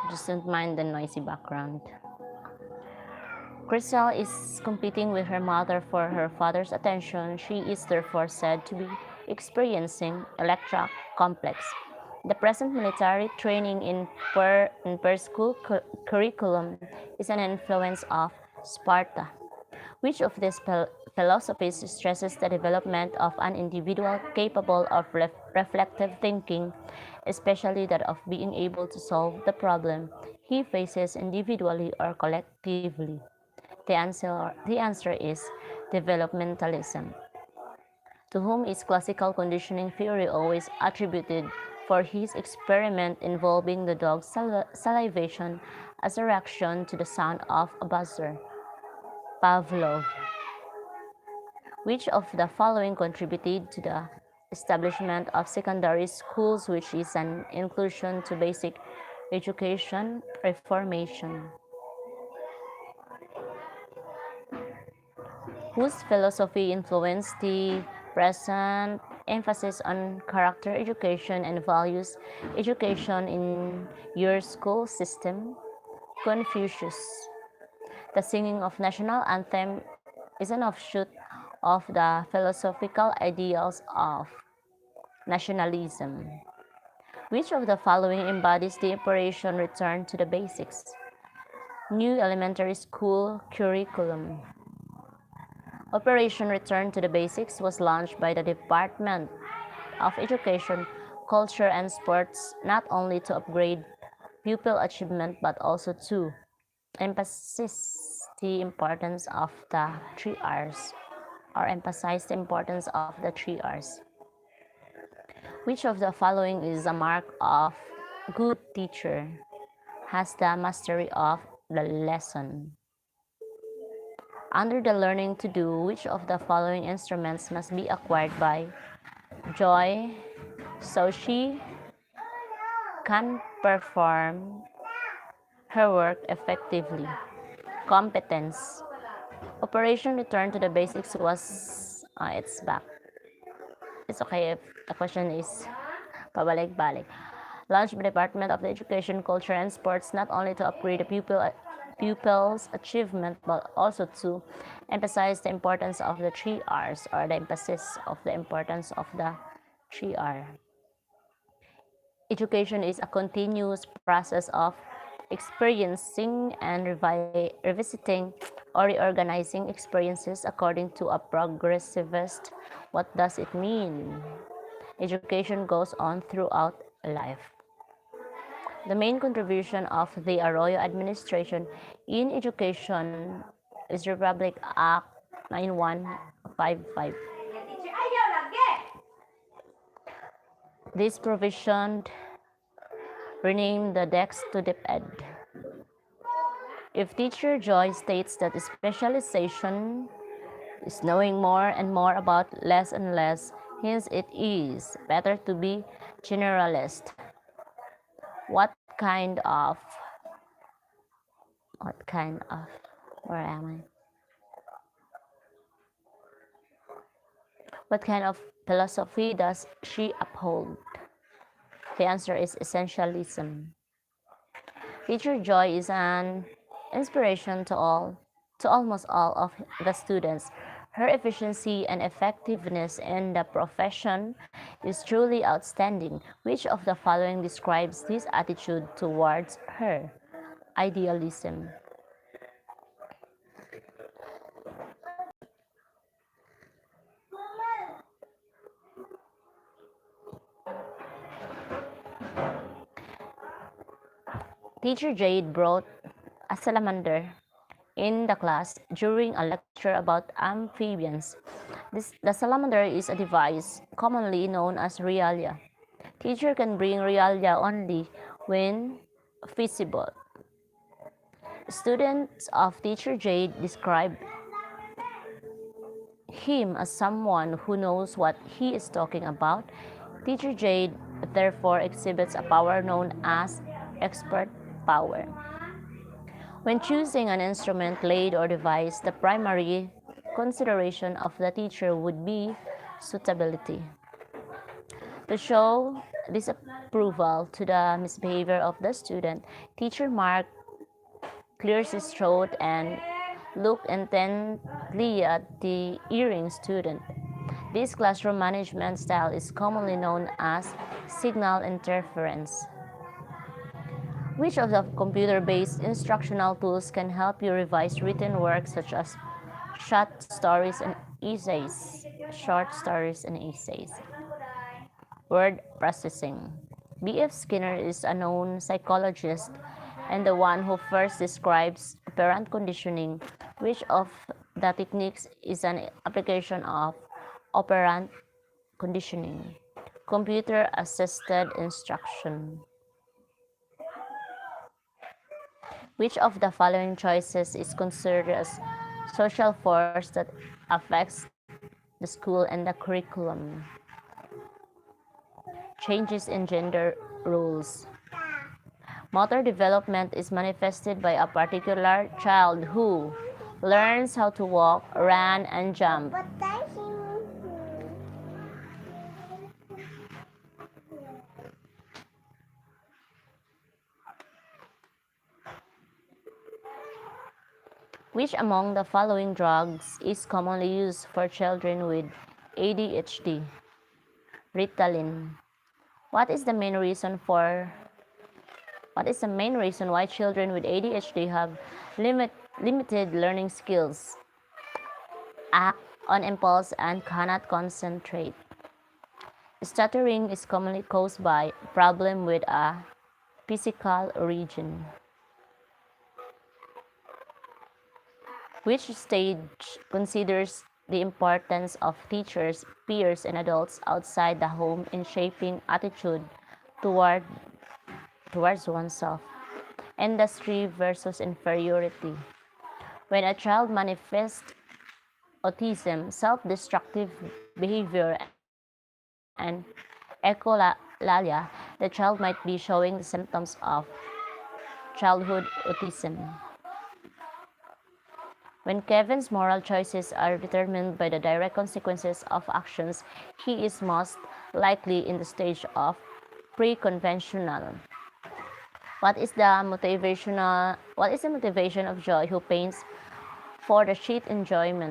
Just don't mind the noisy background. Crystal is competing with her mother for her father's attention. She is therefore said to be experiencing electra complex. The present military training per school curriculum is an influence of Sparta. Which of these philosophies stresses the development of an individual capable of reflective thinking, especially that of being able to solve the problem he faces individually or collectively? The answer is developmentalism, to whom is classical conditioning theory always attributed for his experiment involving the dog's salivation as a reaction to the sound of a buzzer. Pavlov. Which of the following contributed to the establishment of secondary schools, which is an inclusion to basic education reformation? Whose philosophy influenced the present emphasis on character education and values education in your school system? Confucius. The singing of national anthem is an offshoot of the philosophical ideals of nationalism. Which of the following embodies the Operation Return to the Basics? New elementary school curriculum. Operation Return to the Basics was launched by the Department of Education, Culture and Sports not only to upgrade pupil achievement but also to emphasize the importance of the 3 R's or emphasize the importance of the 3 R's. Which of the following is a mark of good teacher? Has the mastery of the lesson. Under the learning to do, which of the following instruments must be acquired by Joy so she can perform her work effectively? Competence. Operation Return to the Basics was, it's back. It's okay if the question is pabalik-balik. Launched by the Department of Education, Culture and Sports not only to upgrade the pupils' achievement but also to emphasize the importance of the 3 R's or the emphasis of the importance of the 3 R. Education is a continuous process of experiencing and revisiting or reorganizing experiences according to a progressivist. What does it mean? Education goes on throughout life. The main contribution of the Arroyo administration in education is Republic Act 9155. This provision renamed the DEX to DepEd. If Teacher Joy states that specialization is knowing more and more about less and less, hence it is better to be generalist. What kind of, where am I? What kind of philosophy does she uphold? The answer is essentialism. Teacher Joy is an inspiration to almost all of the students. Her efficiency and effectiveness in the profession is truly outstanding. Which of the following describes this attitude towards her? Idealism. Teacher Jade brought a salamander in the class during a lecture about amphibians. The salamander is a device commonly known as realia. Teacher can bring realia only when feasible. Students of Teacher Jade describe him as someone who knows what he is talking about. Teacher Jade therefore exhibits a power known as expert power. When choosing an instrument, lathe, or device, the primary consideration of the teacher would be suitability. To show disapproval to the misbehavior of the student, teacher Mark clears his throat and looked intently at the earring student. This classroom management style is commonly known as signal interference. Which of the computer-based instructional tools can help you revise written work such as short stories and essays? Short stories and essays. Word processing. B.F. Skinner is a known psychologist and the one who first describes operant conditioning, which of the techniques is an application of operant conditioning. Computer assisted instruction. Which of the following choices is considered as social force that affects the school and the curriculum? Changes in gender roles. Motor development is manifested by a particular child who learns how to walk, run, and jump. Which among the following drugs is commonly used for children with ADHD? Ritalin. What is the main reason for What is the main reason why children with ADHD have limited learning skills, act on impulse, and cannot concentrate? Stuttering is commonly caused by a problem with a physical origin. Which stage considers the importance of teachers, peers, and adults outside the home in shaping attitude toward, towards oneself? Industry versus inferiority. When a child manifests autism, self-destructive behavior, and echolalia, the child might be showing the symptoms of childhood autism. When Kevin's moral choices are determined by the direct consequences of actions, he is most likely in the stage of pre-conventional. What is the motivation of Joy who paints for the sheer enjoyment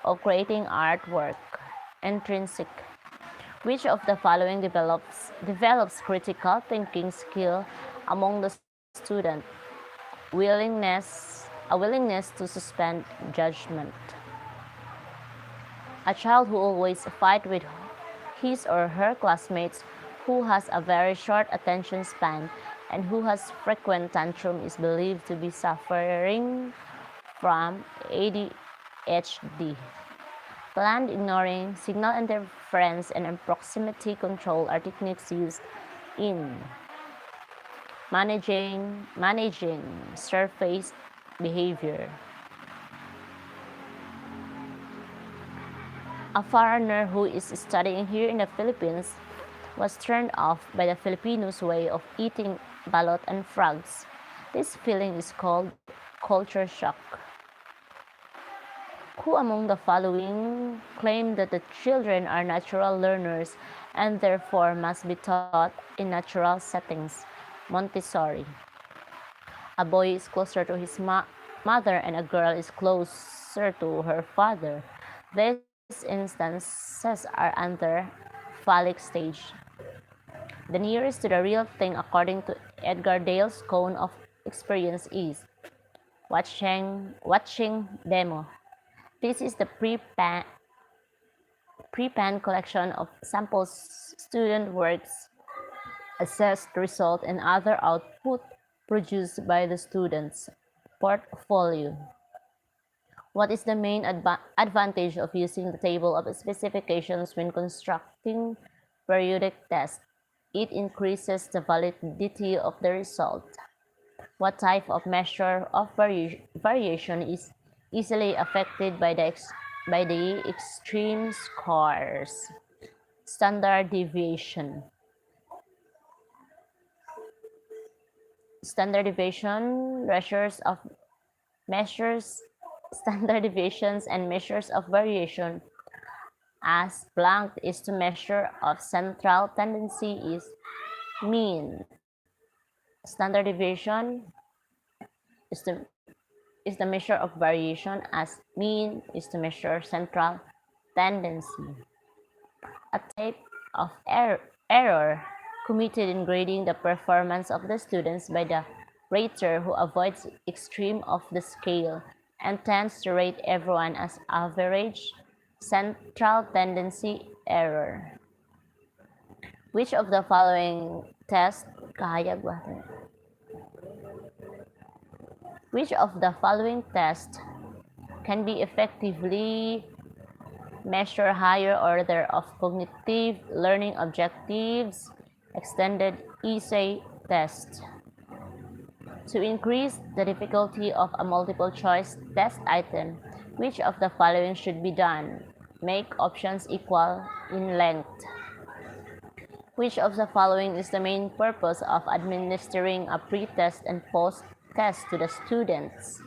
of creating artwork? Intrinsic. Which of the following develops critical thinking skill among the student? A willingness to suspend judgment. A child who always fights with his or her classmates, who has a very short attention span, and who has frequent tantrum is believed to be suffering from ADHD. Planned ignoring, signal interference, and proximity control are techniques used in managing surface behavior. A foreigner who is studying here in the Philippines was turned off by the Filipinos' way of eating balot and frogs. This feeling is called culture shock. Who among the following claim that the children are natural learners and therefore must be taught in natural settings? Montessori. A boy is closer to his mother and a girl is closer to her father. These instances are under phallic stage. The nearest to the real thing, according to Edgar Dale's cone of experience, is watching demo. This is the pre-pan collection of samples, student works, assessed result, and other output produced by the student's portfolio. What is the main advantage of using the table of specifications when constructing periodic tests? It increases the validity of the result. What type of measure of variation is easily affected by the extreme scores? Standard deviation. Standard deviation measures standard deviations and measures of variation as blank is the measure of central tendency is mean. Standard deviation is the measure of variation as mean is the measure of central tendency. A type of error committed in grading the performance of the students by the rater who avoids extreme of the scale and tends to rate everyone as average central tendency error. Which of the following tests Which of the following tests can be effectively measure higher order of cognitive learning objectives? Extended essay test. To increase the difficulty of a multiple choice test item, which of the following should be done? Make options equal in length. Which of the following is the main purpose of administering a pre-test and post-test to the students?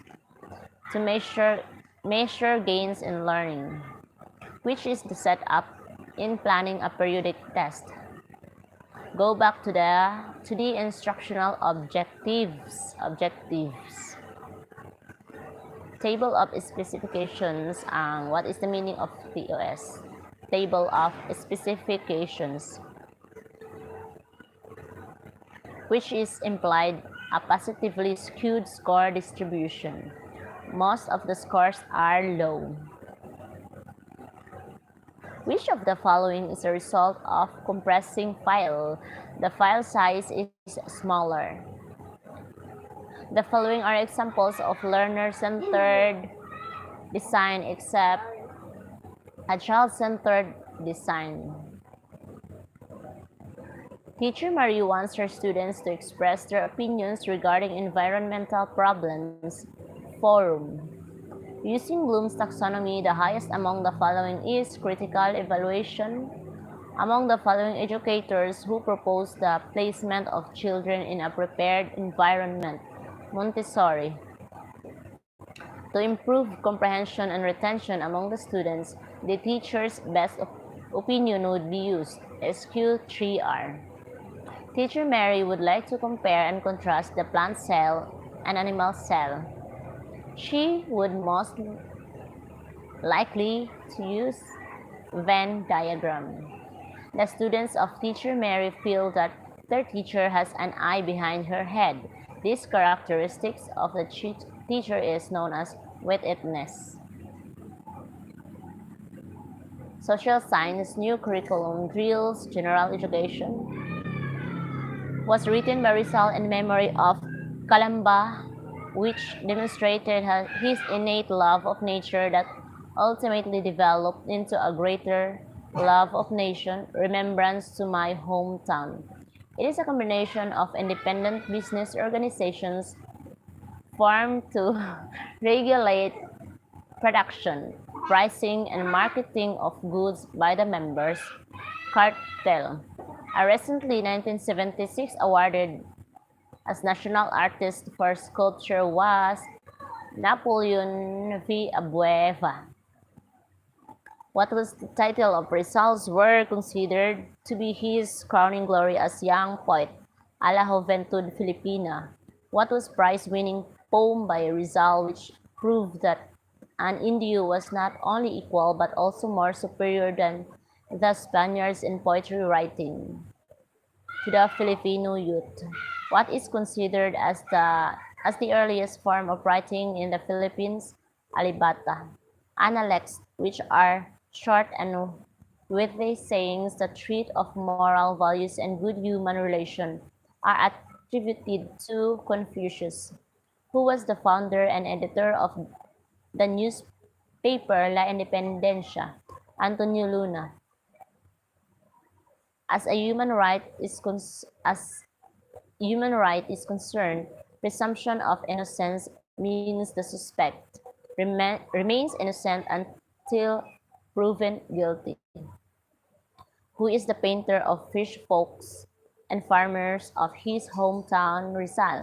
To measure gains in learning. Which is the setup in planning a periodic test? Go back to the instructional objectives. Table of specifications. What is the meaning of TOS? Table of specifications, which is implied a positively skewed score distribution. Most of the scores are low. Which of the following is a result of compressing file? The file size is smaller. The following are examples of learner-centered design except a child-centered design. Teacher Marie wants her students to express their opinions regarding environmental problems. Forum. Using Bloom's taxonomy, the highest among the following is critical evaluation. Among the following educators who proposed the placement of children in a prepared environment, Montessori. To improve comprehension and retention among the students, the teacher's best opinion would be used, SQ3R. Teacher Mary would like to compare and contrast the plant cell and animal cell. She would most likely to use Venn diagram. The students of Teacher Mary feel that their teacher has an eye behind her head. This characteristic of the teacher is known as wittedness. Social science, new curriculum, drills, general education was written by Rizal in memory of Calamba, which demonstrated his innate love of nature that ultimately developed into a greater love of nation, remembrance to my hometown. It is a combination of independent business organizations formed to regulate production, pricing, and marketing of goods by the members, cartel. A recently 1976 awarded as National Artist for Sculpture was Napoleon Villabueva. What was the title of Rizal's work considered to be his crowning glory as young poet, A la Juventud Filipina? What was prize-winning poem by Rizal which proved that an Indio was not only equal but also more superior than the Spaniards in poetry writing? To the Filipino youth, what is considered as the earliest form of writing in the Philippines? Alibata, Analects, which are short and witty sayings that treat of moral values and good human relation, are attributed to Confucius, who was the founder and editor of the newspaper La Independencia. Antonio Luna. As human right is concerned, presumption of innocence means the suspect remains innocent until proven guilty. Who is the painter of fish folks and farmers of his hometown Rizal?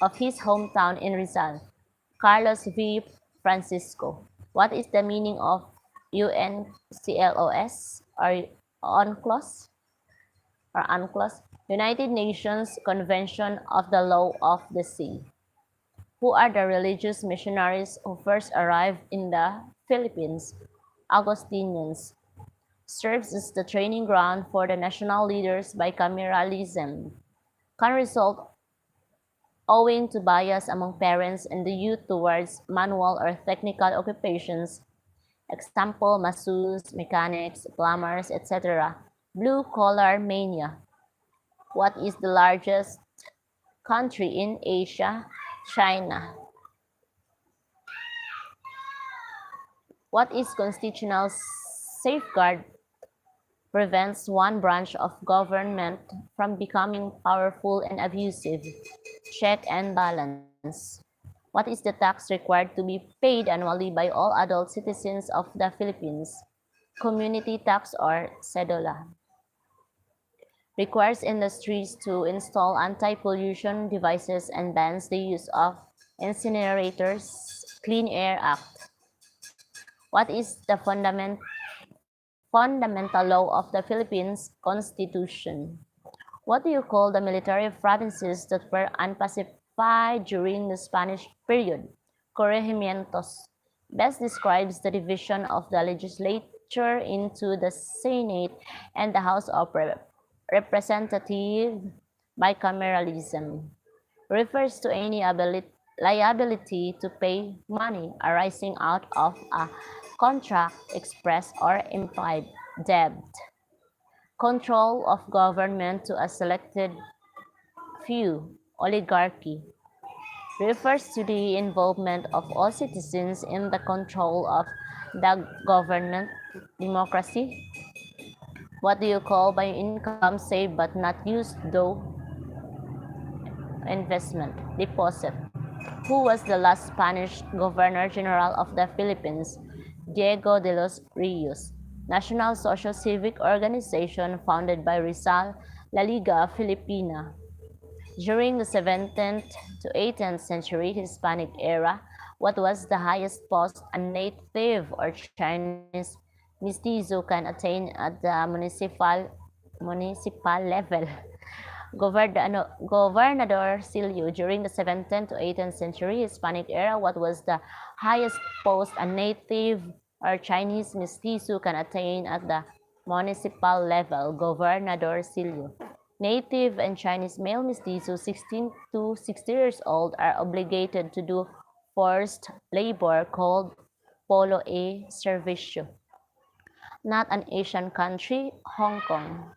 Of his hometown in Rizal, Carlos V. Francisco. What is the meaning of UNCLOS or UNCLOS United Nations Convention of the Law of the Sea, who are the religious missionaries who first arrived in the Philippines. Augustinians serves as the training ground for the national leaders. Bicameralism can result owing to bias among parents and the youth towards manual or technical occupations, example masseuse, mechanics, plumbers, etc. Blue-collar mania. What is the largest country in Asia? China. What is constitutional safeguard prevents one branch of government from becoming powerful and abusive? Check and balance. What is the tax required to be paid annually by all adult citizens of the Philippines? Community tax or CEDOLA. Requires industries to install anti-pollution devices and bans the use of incinerators. Clean Air Act. What is the fundamental law of the Philippines Constitution? What do you call the military provinces that were unpacified during the Spanish period? Corregimientos. Best describes the division of the legislature into the Senate and the House of Representatives. Bicameralism refers to any liability to pay money arising out of a contract, express or implied debt. Control of government to a selected few, oligarchy, refers to the involvement of all citizens in the control of the government. Democracy. What do you call by income saved but not used though? Investment. Deposit. Who was the last Spanish Governor General of the Philippines? Diego de los Rios. National Social Civic Organization founded by Rizal, La Liga Filipina. During the 17th to 18th century Hispanic era, what was the highest post a native or Chinese mestizo can attain at the municipal level? Gobernador Silio. During the 17th to 18th century Hispanic era, what was the highest post a native or Chinese mestizo can attain at the municipal level? Gobernador Silio. Native and Chinese male mestizos 16 to 60 years old are obligated to do forced labor called polo a servicio. Not an Asian country, Hong Kong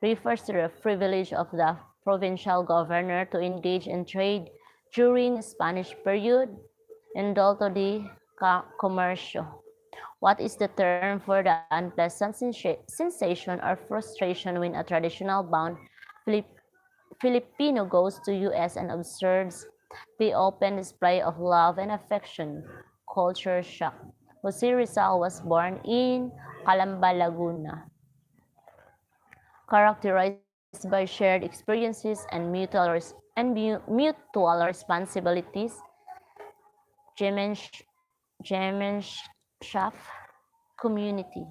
refers to the privilege of the provincial governor to engage in trade during Spanish period. Indulto de comercio. What is the term for the unpleasant sensation or frustration when a traditional bound Filipino goes to US and observes the open display of love and affection? Culture shock. Jose Rizal was born in Calamba, Laguna. Characterized by shared experiences and mutual responsibilities. Gemeinschaft, community.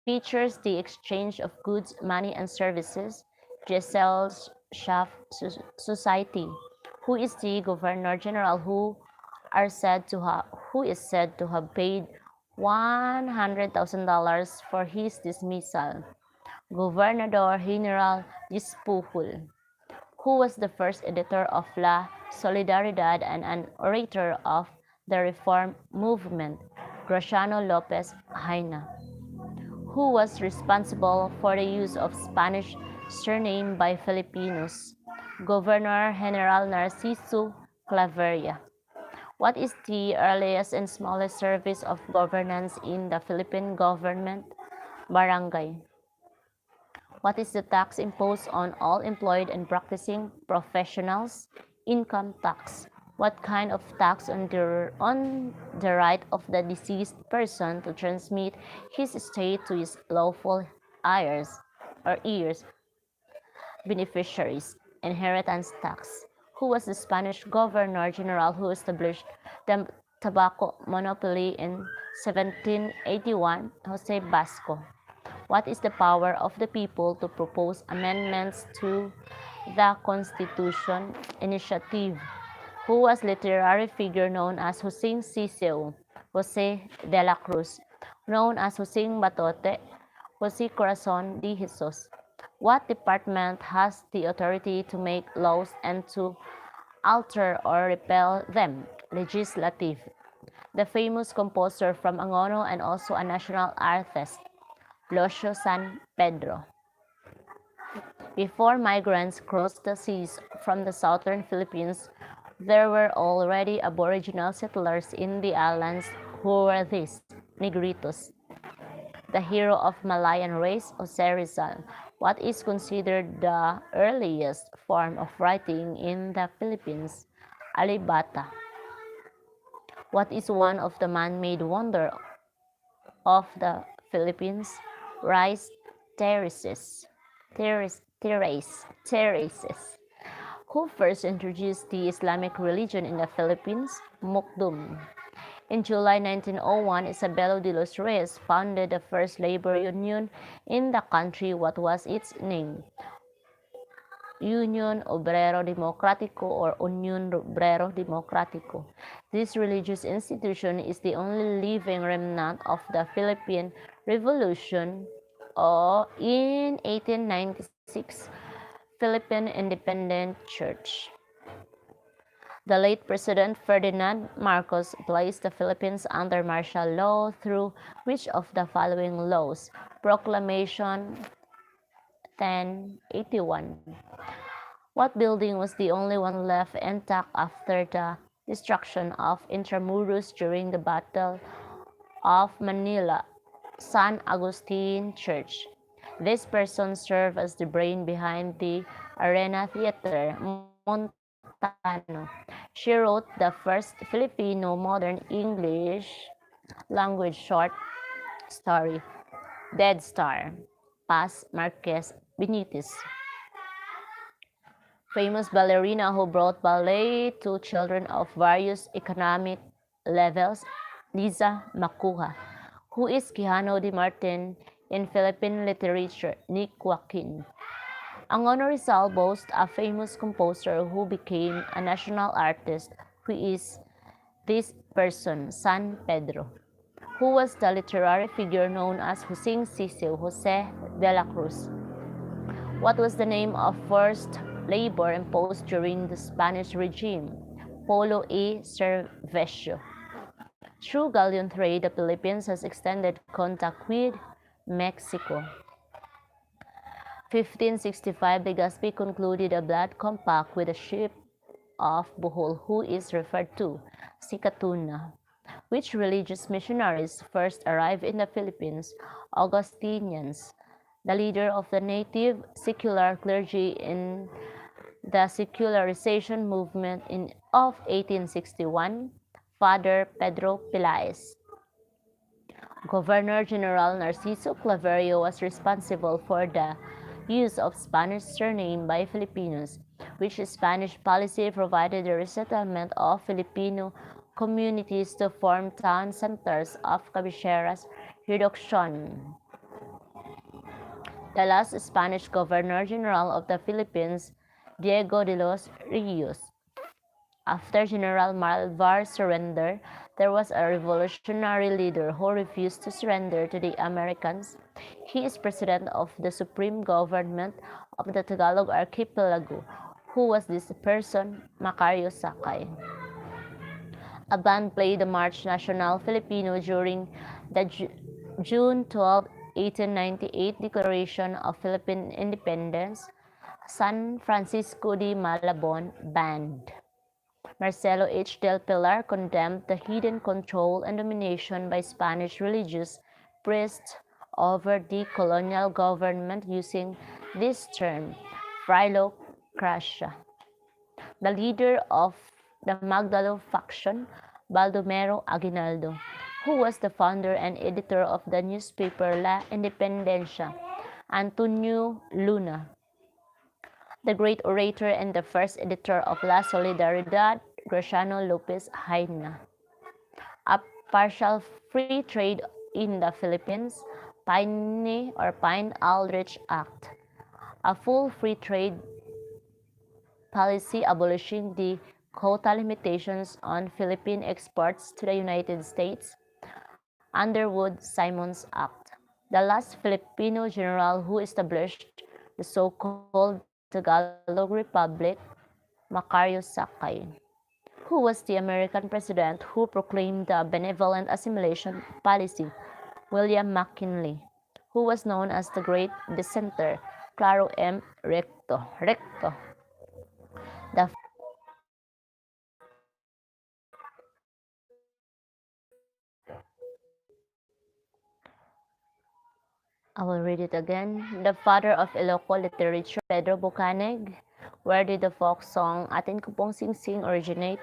Features the exchange of goods, money, and services. Gesellschaft, society. Who is the Governor General who is said to have paid $100,000 for his dismissal? Gobernador General Dispuhul, who was the first editor of La Solidaridad and an orator of the Reform Movement? Graciano Lopez Haina, who was responsible for the use of Spanish surname by Filipinos? Governor General Narciso Claveria. What is the earliest and smallest service of governance in the Philippine government? Barangay. What is the tax imposed on all employed and practicing professionals? Income tax. What kind of tax on the right of the deceased person to transmit his estate to his lawful heirs or heirs, beneficiaries? Inheritance tax. Who was the Spanish Governor General who established the tobacco monopoly in 1781, Jose Basco. What is the power of the people to propose amendments to the Constitution? Initiative. Who was literary figure known as José Ciceo, Jose de la Cruz, known as José Batote, Jose Corazon de Jesus. What department has the authority to make laws and to alter or repeal them? Legislative. The famous composer from Angono and also a national artist, Locio San Pedro. Before migrants crossed the seas from the southern Philippines, there were already Aboriginal settlers in the islands. Who were these? Negritos. The hero of Malayan race, Jose Rizal. What is considered the earliest form of writing in the Philippines? Alibata. What is one of the man-made wonder of the Philippines? Rice terraces. Terraces. Who first introduced the Islamic religion in the Philippines? Mukdum. In July 1901, Isabelo de los Reyes founded the first labor union in the country. What was its name? Union Obrero Democrático or Unión Obrero Democrático. This religious institution is the only living remnant of the Philippine Revolution in 1896 Philippine Independent Church. The late President Ferdinand Marcos placed the Philippines under martial law through which of the following laws? Proclamation 1081. What building was the only one left intact after the destruction of Intramuros during the Battle of Manila? San Agustin Church. This person served as the brain behind the Arena Theater, Montano. She wrote the first Filipino modern English language short story, Dead Star, Paz Marquez Benitez. Famous ballerina who brought ballet to children of various economic levels, Liza Macuja. Who is Quijano de Martin in Philippine literature? Nick Joaquin. Angono Rizal boasts a famous composer who became a national artist. Who is this person? San Pedro. Who was the literary figure known as José Ciceo, Jose de la Cruz? What was the name of forced labor imposed during the Spanish regime? Polo y Cervecio. Through galleon trade, the Philippines has extended contact with Mexico. 1565, Legazpi concluded a blood compact with the ship of Bohol, who is referred to Sikatuna. Which religious missionaries first arrived in the Philippines? Augustinians. The leader of the native secular clergy in the secularization movement of 1861, Father Pedro Pilaes. Governor-General Narciso Claverio was responsible for the use of Spanish surname by Filipinos, which Spanish policy provided the resettlement of Filipino communities to form town centers of cabeceras reduction. The last Spanish Governor-General of the Philippines, Diego de los Rios. After General Malvar's surrender, there was a revolutionary leader who refused to surrender to the Americans. He is president of the Supreme Government of the Tagalog Archipelago. Who was this person? Macario Sakay. A band played the March Nacional Filipino during the June 12, 1898 Declaration of Philippine Independence. San Francisco de Malabon Band. Marcelo H. del Pilar condemned the hidden control and domination by Spanish religious priests over the colonial government using this term, phylocracia. The leader of the Magdalo faction, Baldomero Aguinaldo, who was the founder and editor of the newspaper La Independencia, Antonio Luna. The great orator and the first editor of La Solidaridad, Graciano Lopez Haina. A partial free trade in the Philippines, Pine-Aldrich Act, a full free trade policy abolishing the quota limitations on Philippine exports to the United States, Underwood-Simons Act, the last Filipino general who established the so-called Tagalog Republic, Macario Sakay, who was the American president who proclaimed the benevolent assimilation policy, William McKinley, who was known as the Great Dissenter, Claro M. Recto. The I will read it again. The father of Ilocos literature, Pedro Bocanig. Where did the folk song Atin Ko Pong Sing Sing originate?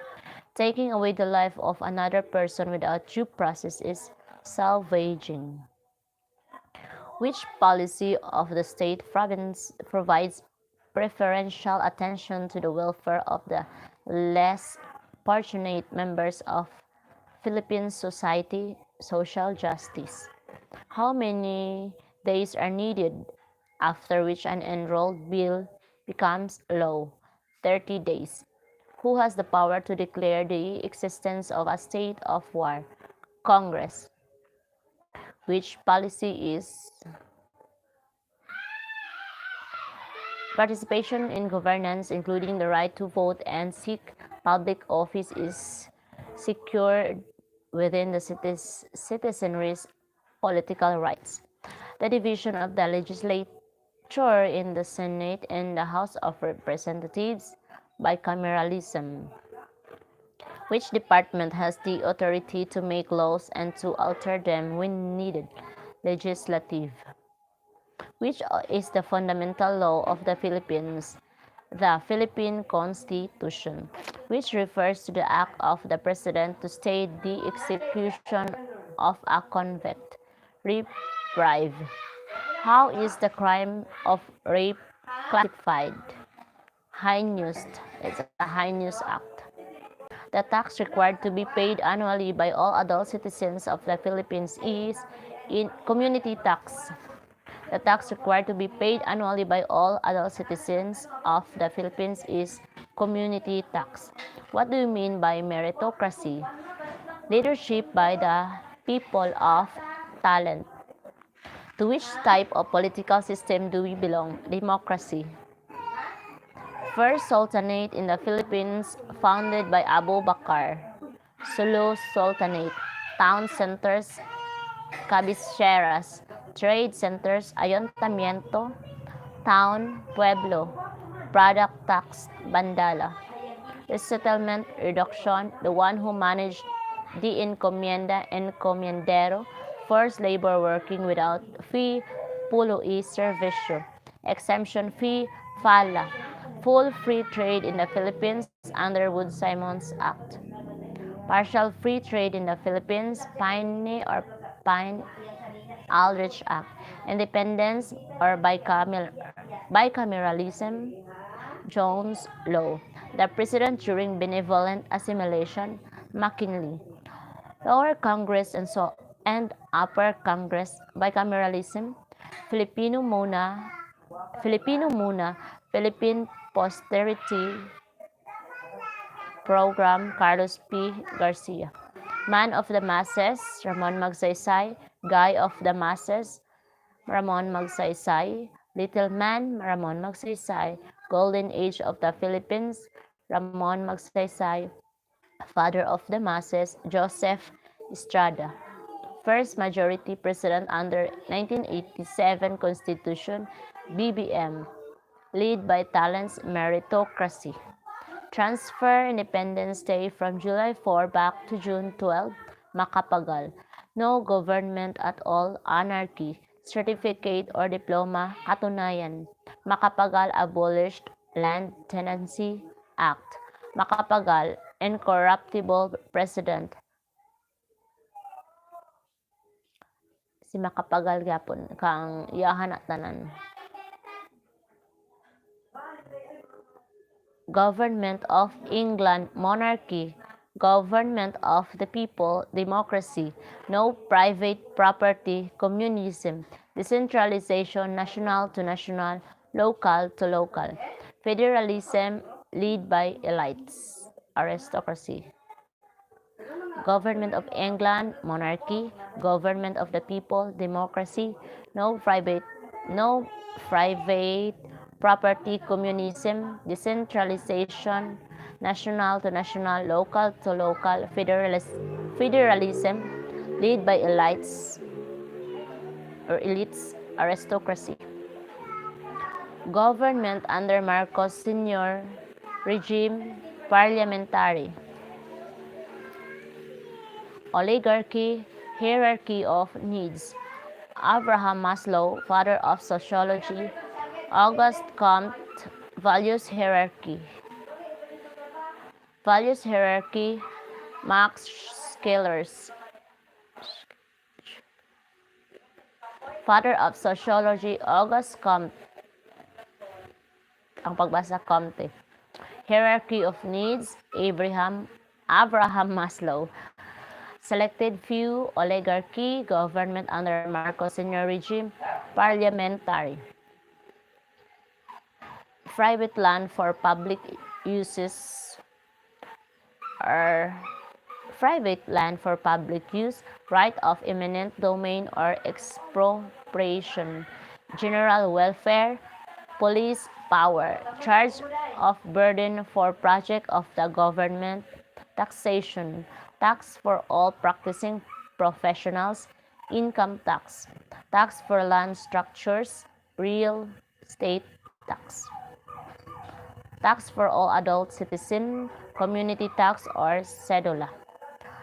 Taking away the life of another person without due process is salvaging. Which policy of the state province provides preferential attention to the welfare of the less fortunate members of Philippine society, social justice? How many days are needed after which an enrolled bill becomes law? 30 days. Who has the power to declare the existence of a state of war? Congress. Which policy is participation in governance, including the right to vote and seek public office, is secured within the citizenry's political rights. The division of the legislature in the Senate and the House of Representatives, bicameralism. Which department has the authority to make laws and to alter them when needed? Legislative. Which is the fundamental law of the Philippines? The Philippine Constitution, which refers to the act of the President to stay the execution of a convict. Reprieve. How is the crime of rape classified? Heinous. It's a heinous act. The tax required to be paid annually by all adult citizens of the Philippines is in community tax. The tax required to be paid annually by all adult citizens of the Philippines is community tax. What do you mean by meritocracy? Leadership by the people of talent. To which type of political system do we belong? Democracy. First Sultanate in the Philippines, founded by Abu Bakar. Sulu Sultanate. Town centers, cabeceras. Trade centers, ayuntamiento. Town, pueblo. Product tax, bandala. Resettlement, reduction, the one who managed the encomienda, encomiendero. Forced labor working without fee, pulo y servicio. Exemption fee, fala. Full free trade in the Philippines, Underwood-Simons Act. Partial free trade in the Philippines, Pine-Aldrich Act. Independence or bicameralism, Jones Law. The President during benevolent assimilation, McKinley. Lower Congress and Upper Congress, bicameralism, Filipino Muna, Philippine Posterity Program, Carlos P. Garcia. Man of the Masses, Ramon Magsaysay. Guy of the Masses, Ramon Magsaysay. Little Man, Ramon Magsaysay. Golden Age of the Philippines, Ramon Magsaysay. Father of the Masses, Joseph Estrada. First Majority President under 1987 Constitution, BBM. Lead by talents, meritocracy. Transfer Independence Day from July 4 back to June 12, Macapagal. No government at all, anarchy. Certificate or diploma, katunayan. Macapagal abolished Land Tenancy Act. Macapagal, incorruptible president. Si Macapagal gyapon kang iyahan at tanan. Government of England monarchy, government of the people, democracy, no private property, communism, decentralization, national to national, local to local, federalism led by elites, aristocracy, government of England, monarchy, government of the people, democracy, no private, no private property, communism, decentralization, national to national, local to local, federalism, led by elites, aristocracy. Government under Marcos Sr. regime, parliamentary. Oligarchy, hierarchy of needs. Abraham Maslow, father of sociology. Auguste Comte, values hierarchy. Values hierarchy. Max Scalers, father of sociology. Auguste Comte, ang pagbasa Comte. Hierarchy of needs. Abraham Maslow. Selected few, oligarchy, government under Marcos Sr. regime, parliamentary. Private land for public uses or private land for public use, right of eminent domain or expropriation, general welfare, police power, charge of burden for project of the government, taxation, tax for all practicing professionals, income tax, tax for land structures, real estate tax, tax for all adult citizen, community tax or cedula.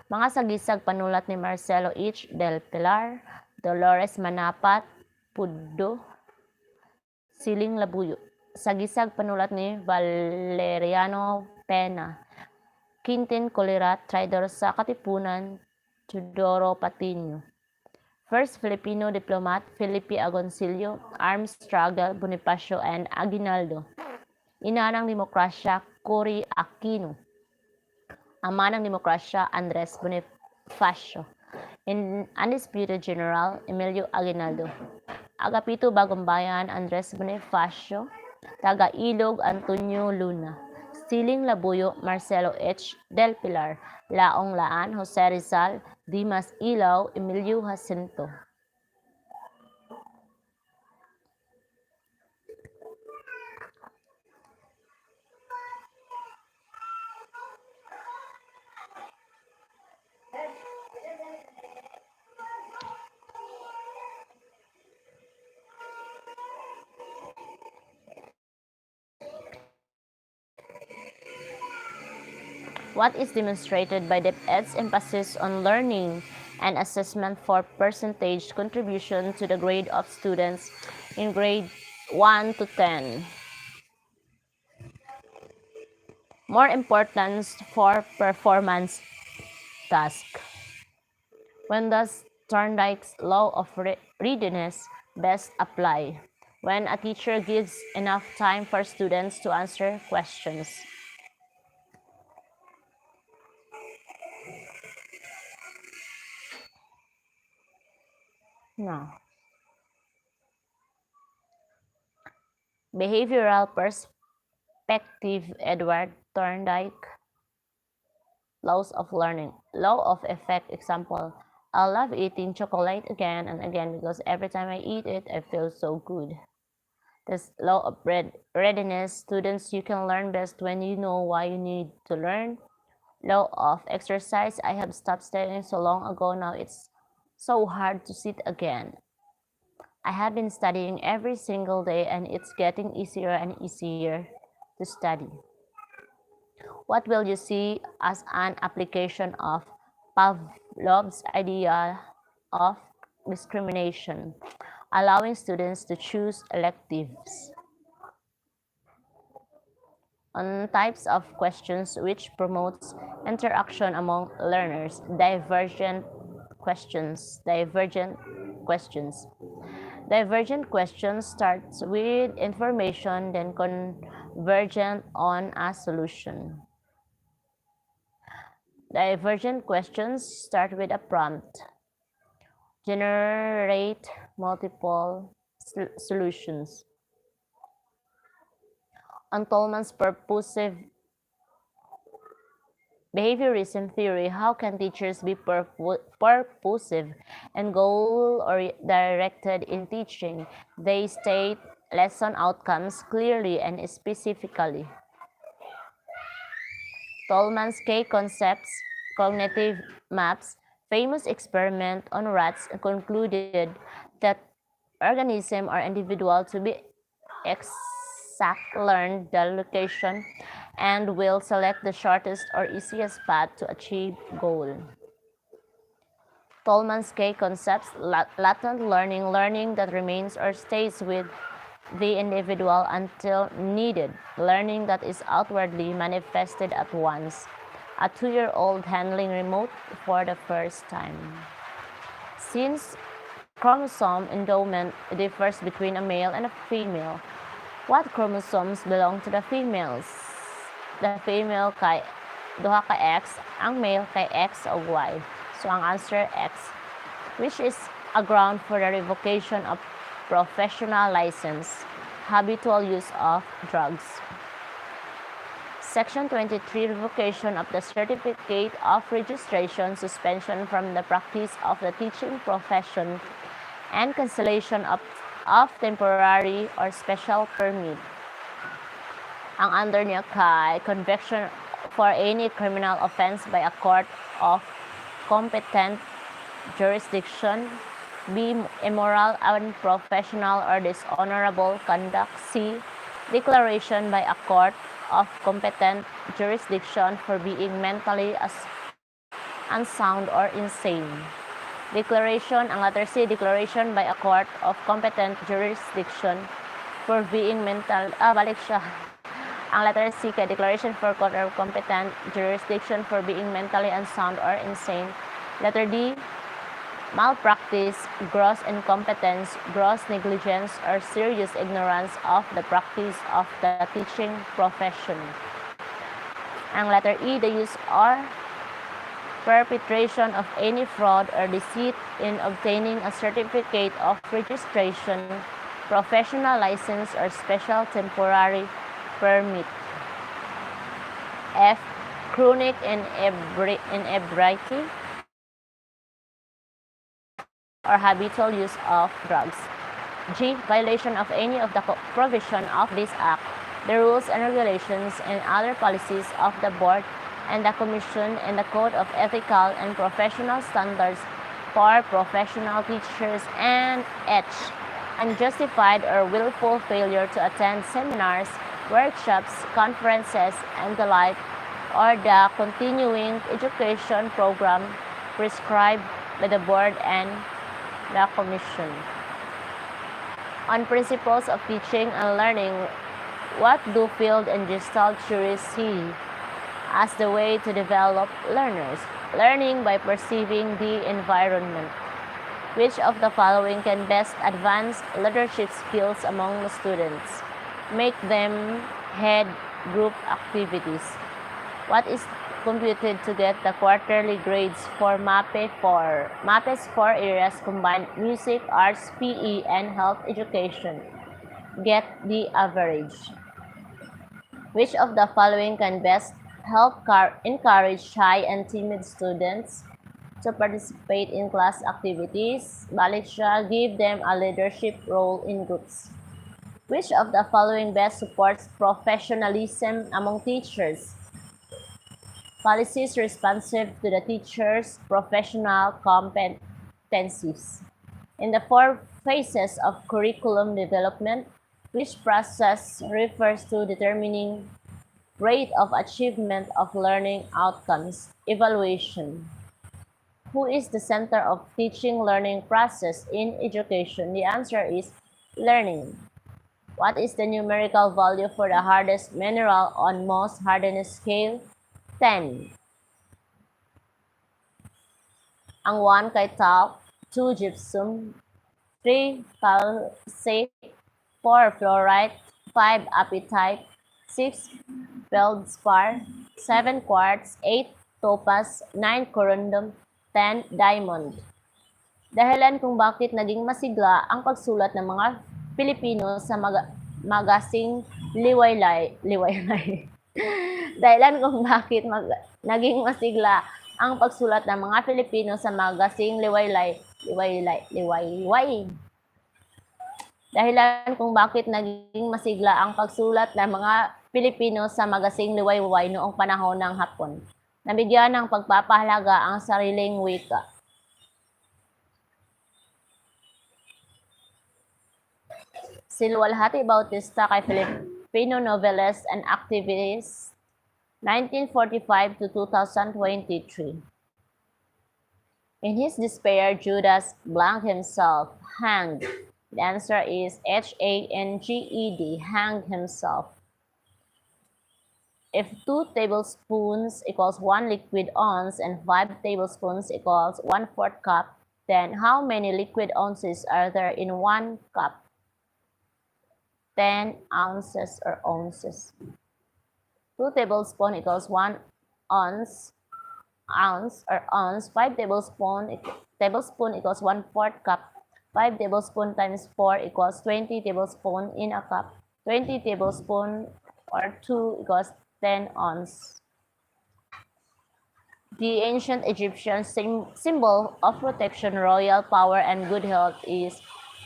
Mga sagisag panulat ni Marcelo H. del Pilar, Dolores Manapat, Puddo, Siling Labuyo. Sagisag panulat ni Valeriano Pena, Quintin Colirat, traidor sa Katipunan, Teodoro Patino. First Filipino diplomat, Felipe Agoncillo, Armed Struggle, Bonifacio and Aguinaldo. Ina ng Demokrasya, Cory Aquino. Ama ng Demokrasya, Andres Bonifacio. Undisputed General, Emilio Aguinaldo. Agapito Bagumbayan, Andres Bonifacio. Taga-Ilog, Antonio Luna. Siling Labuyo, Marcelo H. del Pilar. Laong Laan, Jose Rizal. Dimas Ilaw, Emilio Jacinto. What is demonstrated by DepEd's emphasis on learning and assessment for percentage contribution to the grade of students in grade 1 to 10. More importance for performance task. When does Thorndike's law of readiness best apply? When a teacher gives enough time for students to answer questions. No. Behavioral perspective, Edward Thorndike. Laws of learning. Law of effect, example. I love eating chocolate again and again because every time I eat it, I feel so good. This law of readiness. Students, you can learn best when you know why you need to learn. Law of exercise. I have stopped studying so long ago now it's so hard to sit again. I have been studying every single day and it's getting easier and easier to study. What will you see as an application of Pavlov's idea of discrimination, allowing students to choose electives? On types of questions which promotes interaction among learners, divergent questions. Divergent questions starts with information, then convergent on a solution. Divergent questions start with a prompt. Generate multiple solutions. On Tolman's purposive behaviorism theory, how can teachers be purposive and goal-directed in teaching? They state lesson outcomes clearly and specifically. Tolman's K-concepts, cognitive maps, famous experiment on rats concluded that organism or individual to be exact learn the location and will select the shortest or easiest path to achieve goal. Tolman's K concepts, latent learning, learning that remains or stays with the individual until needed, learning that is outwardly manifested at once. A 2-year-old handling remote for the first time. Since chromosome endowment differs between a male and a female, what chromosomes belong to the females? The female kay duha ka X, ang male kay X o Y. So ang answer X, which is a ground for the revocation of professional license, habitual use of drugs. Section 23, revocation of the certificate of registration, suspension from the practice of the teaching profession, and cancellation of temporary or special permit. Ang under niya kay conviction for any criminal offense by a court of competent jurisdiction. B. Immoral, unprofessional, or dishonorable conduct. C. Declaration by a court of competent jurisdiction for being mentally unsound or insane. Declaration, ang letter C, declaration by a court of competent jurisdiction for being balik siya. Ang letter C kay declaration for court of competent jurisdiction for being mentally unsound or insane. Letter D, malpractice, gross incompetence, gross negligence, or serious ignorance of the practice of the teaching profession. Ang letter E, the use or perpetration of any fraud or deceit in obtaining a certificate of registration, professional license, or special temporary permit. F. Chronic inebriety or habitual use of drugs. G. Violation of any of the provision of this Act, the rules and regulations and other policies of the Board and the Commission and the Code of Ethical and Professional Standards for professional teachers. And H. Unjustified or willful failure to attend seminars, workshops, conferences, and the like, or the continuing education program prescribed by the Board and the Commission. On principles of teaching and learning, what do field and gestalt theories see as the way to develop learners? Learning by perceiving the environment. Which of the following can best advance leadership skills among the students? Make them head group activities. What is computed to get the quarterly grades for MAPE 4? MAPE's 4 areas combine music, arts, PE, and health education. Get the average. Which of the following can best help encourage shy and timid students to participate in class activities? Balik siya, give them a leadership role in groups. Which of the following best supports professionalism among teachers? Policies responsive to the teacher's professional competencies. In the 4 phases of curriculum development, which process refers to determining rate of achievement of learning outcomes? Evaluation. Who is the center of teaching learning process in education? The answer is learning. What is the numerical value for the hardest mineral on Mohs hardness scale? 10. Ang 1 kay talc, 2 gypsum, 3 calcite, 4 fluorite, 5 apatite, 6 feldspar, 7 quartz, 8 topaz, 9 corundum, 10 diamond. Dahilan kung bakit naging masigla ang pagsulat ng mga Pilipino sa magasing liwaylay. Dahilan kung bakit naging masigla ang pagsulat ng mga Pilipino sa magasing liwayway. Dahilan kung bakit naging masigla ang pagsulat ng mga Pilipino sa magasing liwayway noong panahon ng Hapon. Nabigyan ng pagpapahalaga ang sariling wika. Si Luwalhati Bautista kay Filipino novelist and activist, 1945 to 2023. In his despair, Judas blanked himself, hanged. The answer is Hanged, hanged himself. If 2 tablespoons equals 1 liquid ounce and 5 tablespoons equals 1/4 cup, then how many liquid ounces are there in 1 cup? 10 ounces or ounces. 2 tablespoons equals 1 ounce or ounce. 5 tablespoon equals 1/4 cup. 5 tablespoon times 4 equals 20 tablespoon in a cup. 20 tablespoon or 2 equals 10 ounce. The ancient Egyptian symbol of protection, royal power, and good health is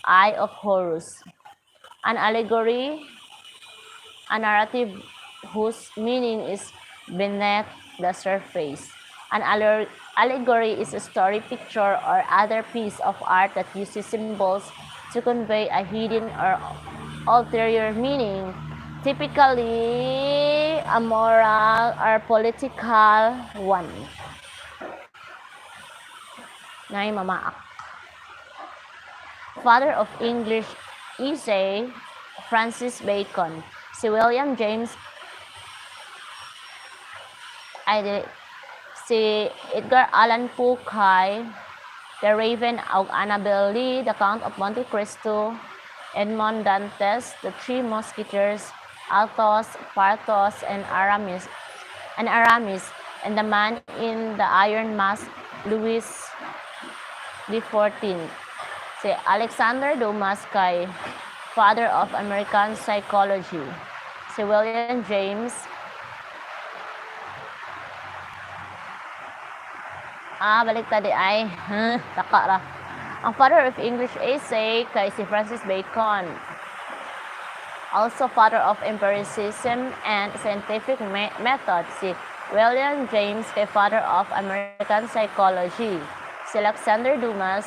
Eye of Horus. An allegory, a narrative whose meaning is beneath the surface. An allegory is a story, picture, or other piece of art that uses symbols to convey a hidden or ulterior meaning, typically a moral or political one. Nay mamaak. Father of English essay, Francis Bacon. Si William James si Edgar Allan Poe kay The Raven og Annabel Lee, The Count of Monte Cristo, Edmond Dantes, The Three Musketeers, Athos, Porthos, and Aramis, and The Man in the Iron Mask, Louis XIV. Si Alexander Dumas kay Father of American Psychology. Si William James baliktad ay taka ra. Ang Father of English essay kay si Francis Bacon. Also Father of Empiricism and Scientific Method, si William James kay Father of American Psychology. Si Alexander Dumas,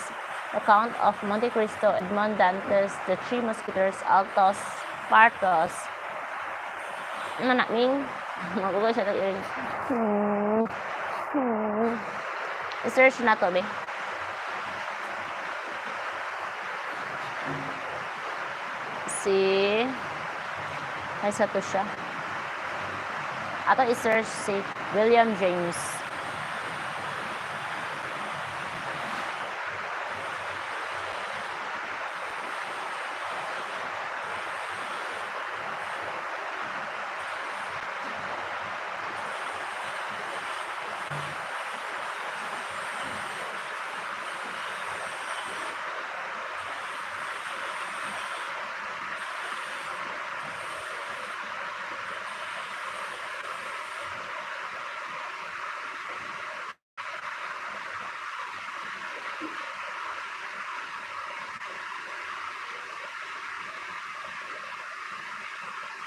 The Count of Monte Cristo, Edmond Dantes, The Three Musketeers, Athos, Porthos. Ano na, Ming? Magugoy siya ito. I-search na to, be. Ay sa to siya. Ato i-search si William James.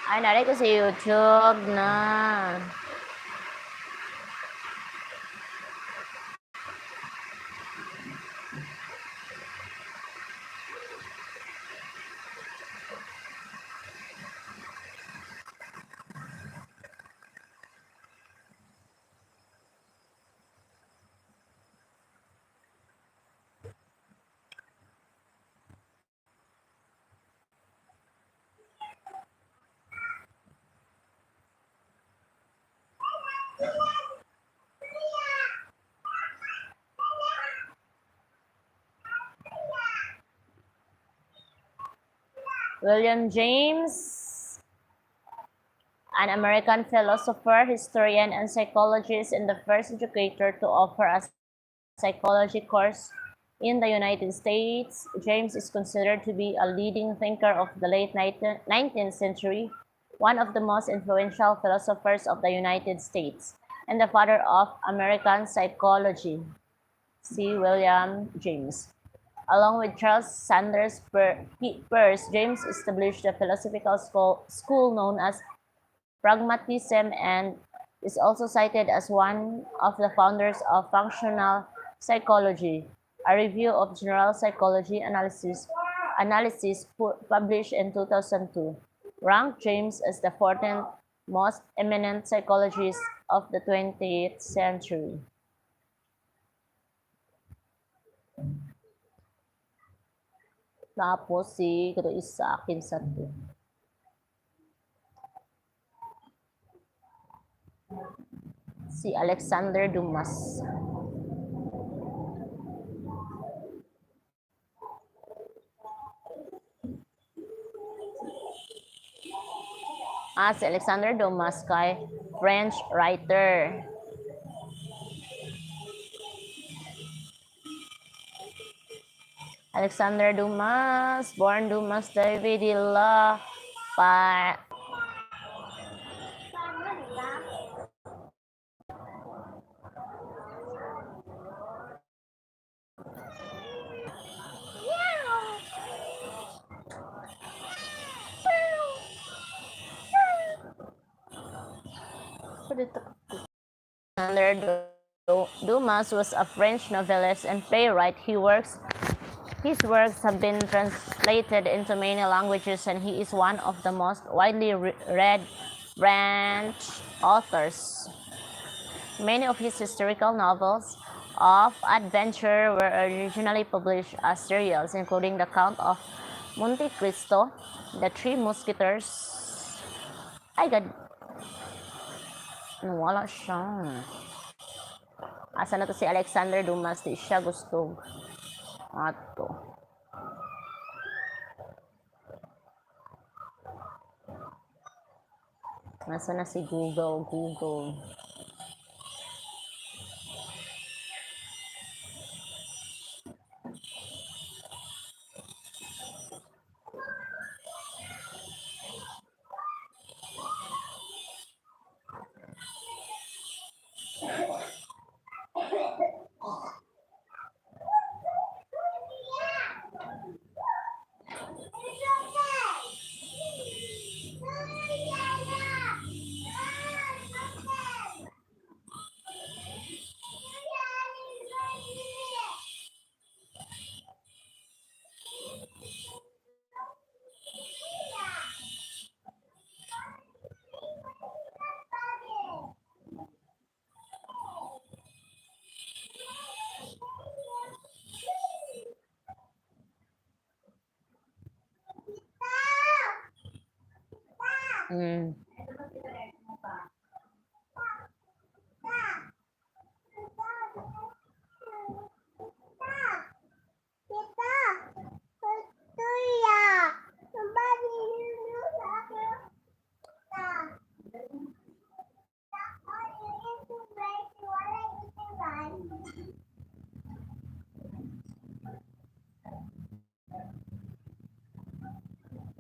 Ay, naray ko sa YouTube na. William James an American philosopher, historian, and psychologist, and the first educator to offer a psychology course in the United States. James is considered to be a leading thinker of the late 19th century, one of the most influential philosophers of the United States, and the father of American psychology. C. William James. Along with Charles Sanders Peirce, James established a philosophical school known as pragmatism and is also cited as one of the founders of functional psychology, a review of general psychology analysis published in 2002, ranked James as the 14th most eminent psychologist of the 20th century. Tapos si Kudo isa akin sa to. Si Alexander Dumas. Si Alexander Dumas kay French writer. Alexander Dumas, born Dumas David Illa pa Alexander Dumas was a French novelist and playwright. His works have been translated into many languages, and he is one of the most widely read French authors. Many of his historical novels of adventure were originally published as serials, including The Count of Monte Cristo, The Three Musketeers. Ay, God. Wala siya. Asa na to si Alexander Dumas? Di siya gusto. Ato. Nasa na si Google?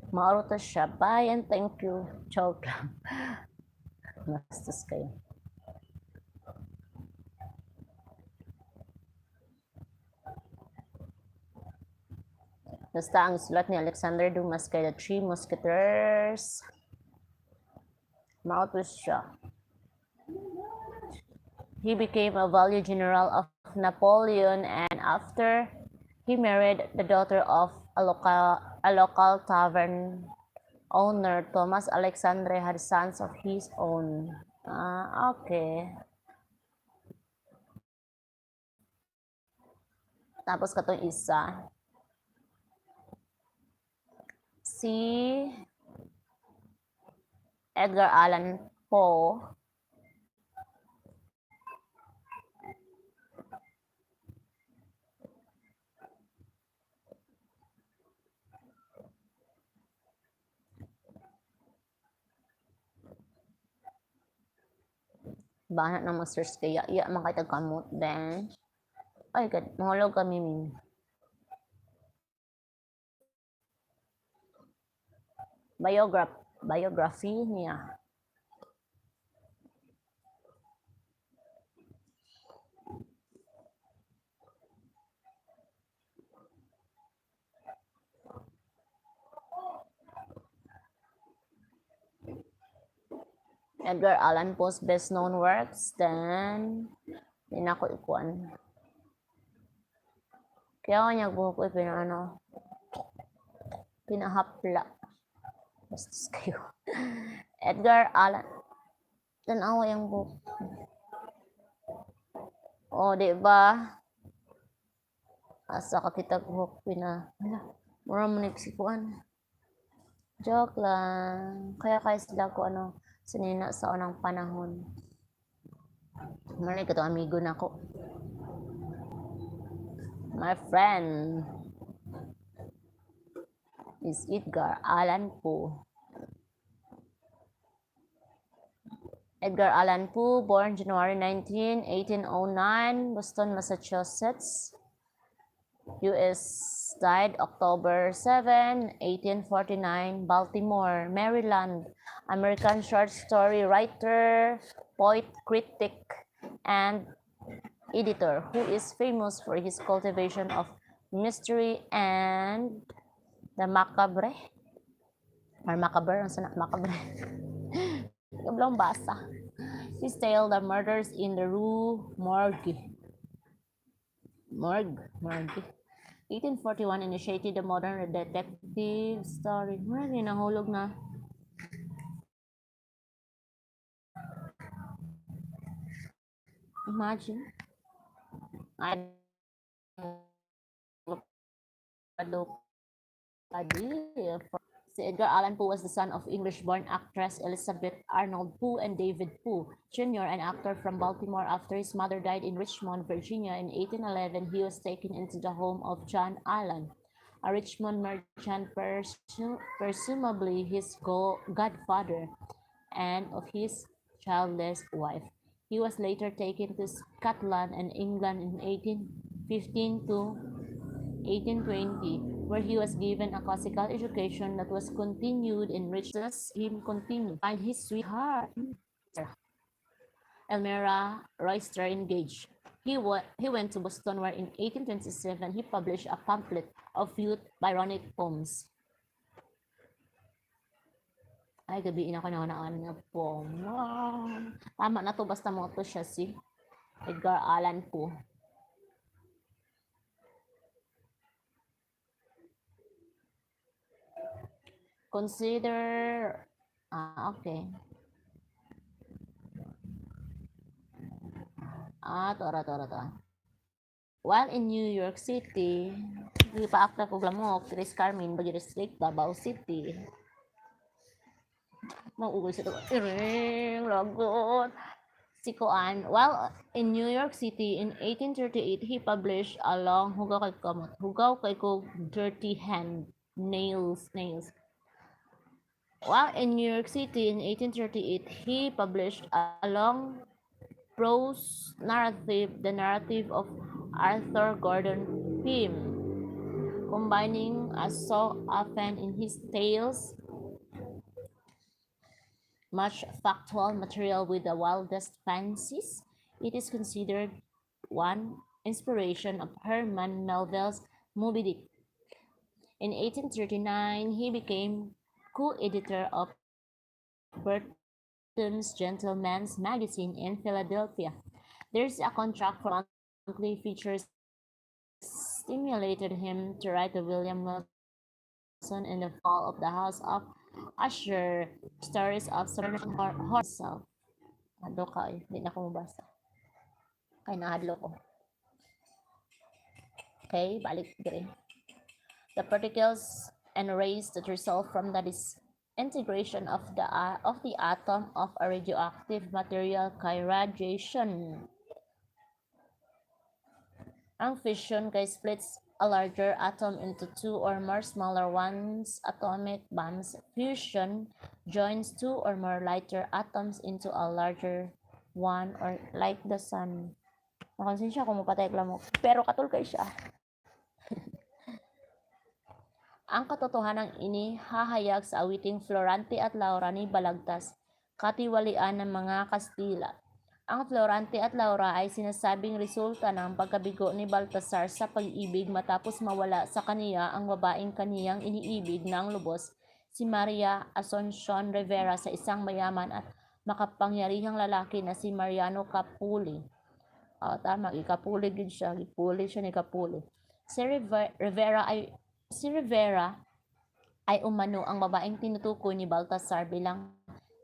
Mauro to siya. Bye and thank you. Joke lang. Bastos kayo. Basta ang sulat ni Alexander Dumas kay The Three Musketeers. Mauro to siya. He became a value general of Napoleon, and after he married the daughter of a local tavern owner, Thomas Alexandre had sons of his own. Okay. Tapos katong isa. Si Edgar Allan Poe. Bana ng masters kaya iya makita kamot then. Ay god, mahulog kami min. Biography niya. Edgar Allan Poe's best known works, then di na ko ikuan. Kaya ako niya buhok ko pinahapla. Bastos kayo. Edgar Allan. Tanawa yung book. O, di ba? Asa ka kita buhok mura mo nagsikuan. Joke lang. Kaya sila ko sanina sa unang panahon. Maray ka to, amigo na ko. My friend is Edgar Allan Poe. Edgar Allan Poe, born January 19, 1809, Boston, Massachusetts, U.S. Died October 7, 1849, Baltimore, Maryland, American short story writer, poet, critic, and editor who is famous for his cultivation of mystery and the macabre. Or macabre, ang sana macabre. Iblang basa. His tale, The Murders in the Rue Morgue. 1841 initiated the modern detective story. Marami nahulog na. Imagine. Si Edgar Allan Poe was the son of English-born actress Elizabeth Arnold Poe and David Poe, Jr., an actor from Baltimore. After his mother died in Richmond, Virginia in 1811, he was taken into the home of John Allan, a Richmond merchant, presumably his godfather, and of his childless wife. He was later taken to Scotland and England in 1815 to 1820, where he was given a classical education that was continued in Richmond. Him continue and his sweetheart, Elmira Royster, engaged. He went to Boston, where in 1827 he published a pamphlet of youth Byronic poems. Ay, gabiin ako na nga poem. Wow. Tama na to, basta mo to siya si Edgar Allan Poe. Consider, okay. To. While in New York City, di pa akta ko glamok, Chris Carmen, Baguio District, Davao City. Mag-ugol sa ito. Lagot. Si Koan. While in New York City in 1838, he published a long Hugaw kay ko Dirty Hand, Nails. While in New York City in 1838, he published a long prose narrative, The Narrative of Arthur Gordon Pym, combining, as so often in his tales, much factual material with the wildest fancies. It is considered one inspiration of Herman Melville's Moby Dick. In 1839, he became co-editor of Burton's Gentleman's Magazine in Philadelphia. There's a contract for monthly features stimulated him to write to William Wilson in the Fall of the House of Usher, stories of Southern herself. Hadlo ka eh. Hindi na ko mabasa. Kaya nahadlo ko. Okay, balik dire. The particles and rays that result from the disintegration of the atom of a radioactive material kay radiation. Ang fission kay splits a larger atom into two or more smaller ones. Atomic bombs. Fusion joins two or more lighter atoms into a larger one or like the sun. Nakonsensya ko mapatay mo. Pero katul kay siya. Ang katotohanang inihahayag sa awiting Florante at Laura ni Balagtas, katiwalian ng mga Kastila. Ang Florante at Laura ay sinasabing resulta ng pagkabigo ni Baltasar sa pag-ibig matapos mawala sa kaniya ang babaeng kaniyang iniibig ng lubos, si Maria Asuncion Rivera, sa isang mayaman at makapangyarihang lalaki na si Mariano Capuli. Tama, Capuli gid siya, Gipuli siya ni Capuli. Si Rivera ay umano ang babaeng tinutukoy ni Baltasar bilang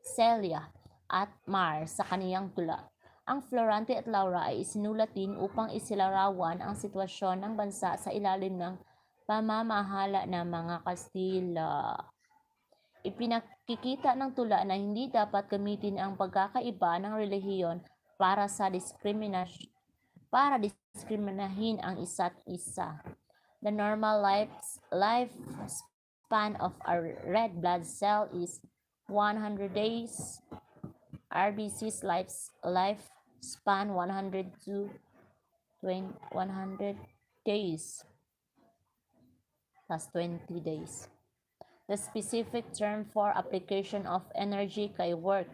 Celia at Mar sa kaniyang tula. Ang Florante at Laura ay isinulat din upang isilarawan ang sitwasyon ng bansa sa ilalim ng pamamahala ng mga Kastila. Ipinakikita ng tula na hindi dapat gamitin ang pagkakaiba ng relihiyon para diskriminahin ang isa't isa. The normal lifespan of a red blood cell is 100 days. RBC's lifespan 100 to 100 days plus 20 days. The specific term for application of energy kay work.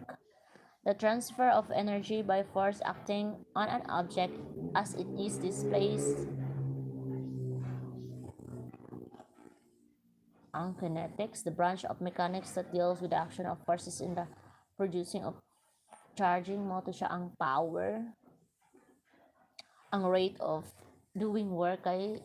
The transfer of energy by force acting on an object as it is displaced. Ang kinetics, the branch of mechanics that deals with the action of forces in the producing of charging mo to siya ang power. Ang rate of doing work ay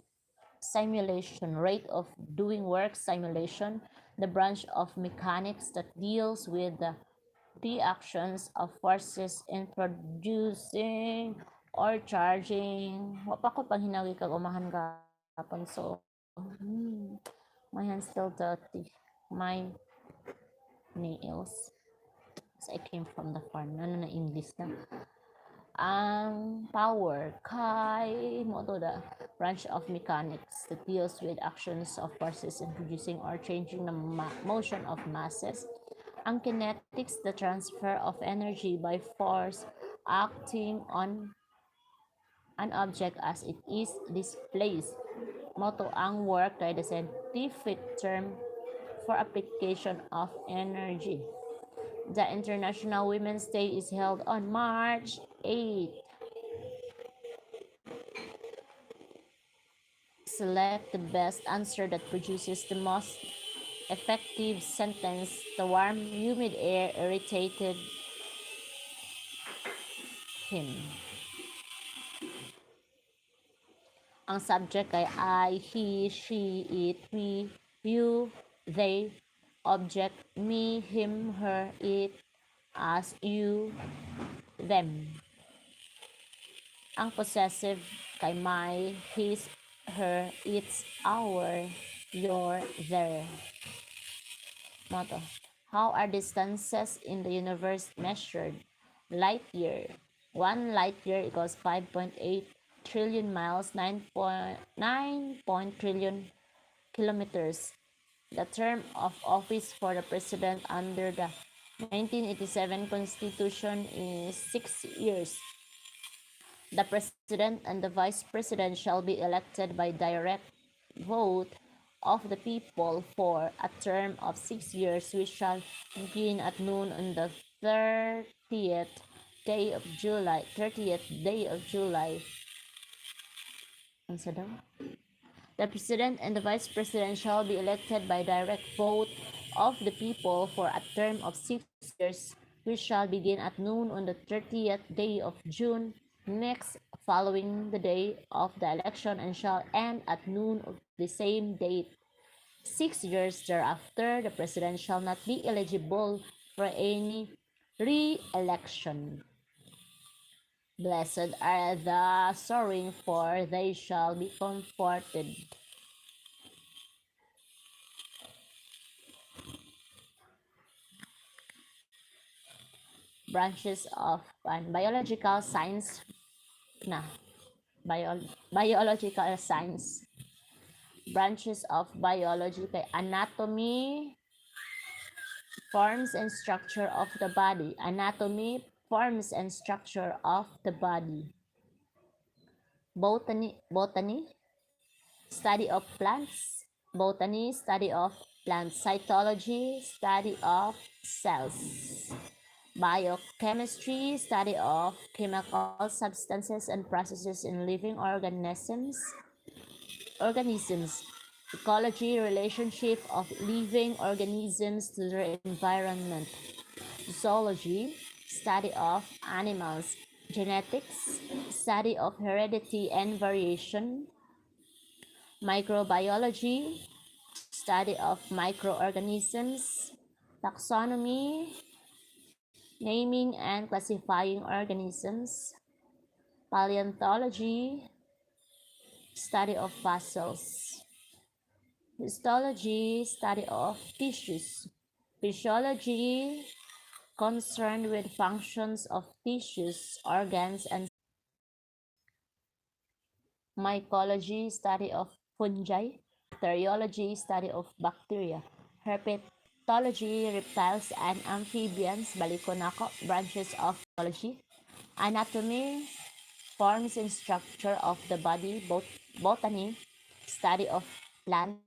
simulation. Rate of doing work, simulation. The branch of mechanics that deals with the actions of forces in producing or charging. Wapa ko pang hinagi kag umahan kapon. So, my hand's still dirty. My nails. So I came from the farm. Ano na English na? Ang power kay mo to the branch of mechanics that deals with actions of forces in producing or changing the motion of masses. Ang kinetics, the transfer of energy by force acting on an object as it is displaced. Moto ang work kay the scientific term for application of energy. The International Women's Day is held on March 8. Select the best answer that produces the most effective sentence. The warm, humid air irritated him. Ang subject ay I, he, she, it, we, you, they. Object me, him, her, it, us, you, them. Ang possessive kay my, his, her, its, our, your, their. Motto. How are distances in the universe measured? Light year. 1 light year equals 5.8 trillion miles, 9 trillion kilometers. The term of office for the president under the 1987 Constitution is 6 years. The president and the vice president shall be elected by direct vote of the people for a term of 6 years, which shall begin at noon on the 30th day of July. Ano sa daw? The president and the vice president shall be elected by direct vote of the people for a term of 6 years, which shall begin at noon on the 30th day of June next following the day of the election and shall end at noon of the same date. 6 years thereafter, the president shall not be eligible for any re-election. Blessed are the sorrowing, for they shall be comforted. Branches of biological science na. Biological science. Branches of biology kay anatomy, forms and structure of the body. Anatomy, forms and structure of the body. Botany, study of plants. Botany, study of plants. Cytology, study of cells. Biochemistry, study of chemical substances and processes in living organisms. Ecology, relationship of living organisms to their environment. Zoology, study of animals. Genetics, study of heredity and variation. Microbiology, study of microorganisms. Taxonomy, naming and classifying organisms. Paleontology, study of fossils. Histology, study of tissues. Physiology, concerned with functions of tissues, organs, and mycology, study of fungi. Bacteriology, study of bacteria. Herpetology, reptiles and amphibians. Balikonako, branches of biology. Anatomy, forms and structure of the body. Botany, study of plants.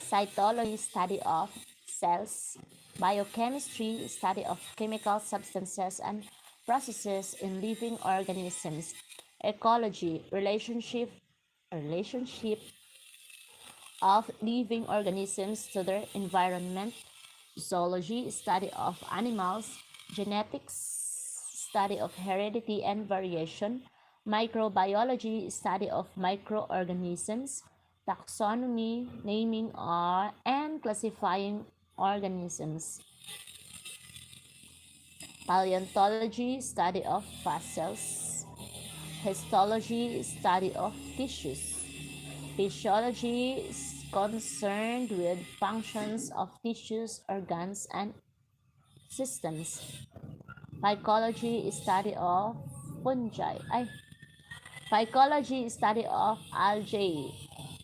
Cytology, study of cells. Biochemistry, study of chemical substances and processes in living organisms. Ecology, relationship of living organisms to their environment. Zoology, study of animals. Genetics, study of heredity and variation. Microbiology, study of microorganisms. Taxonomy, naming and classifying organisms. Paleontology, study of fossils. Histology, study of tissues. Physiology is concerned with functions of tissues, organs, and systems. Phycology is study of fungi. Phycology is study of algae.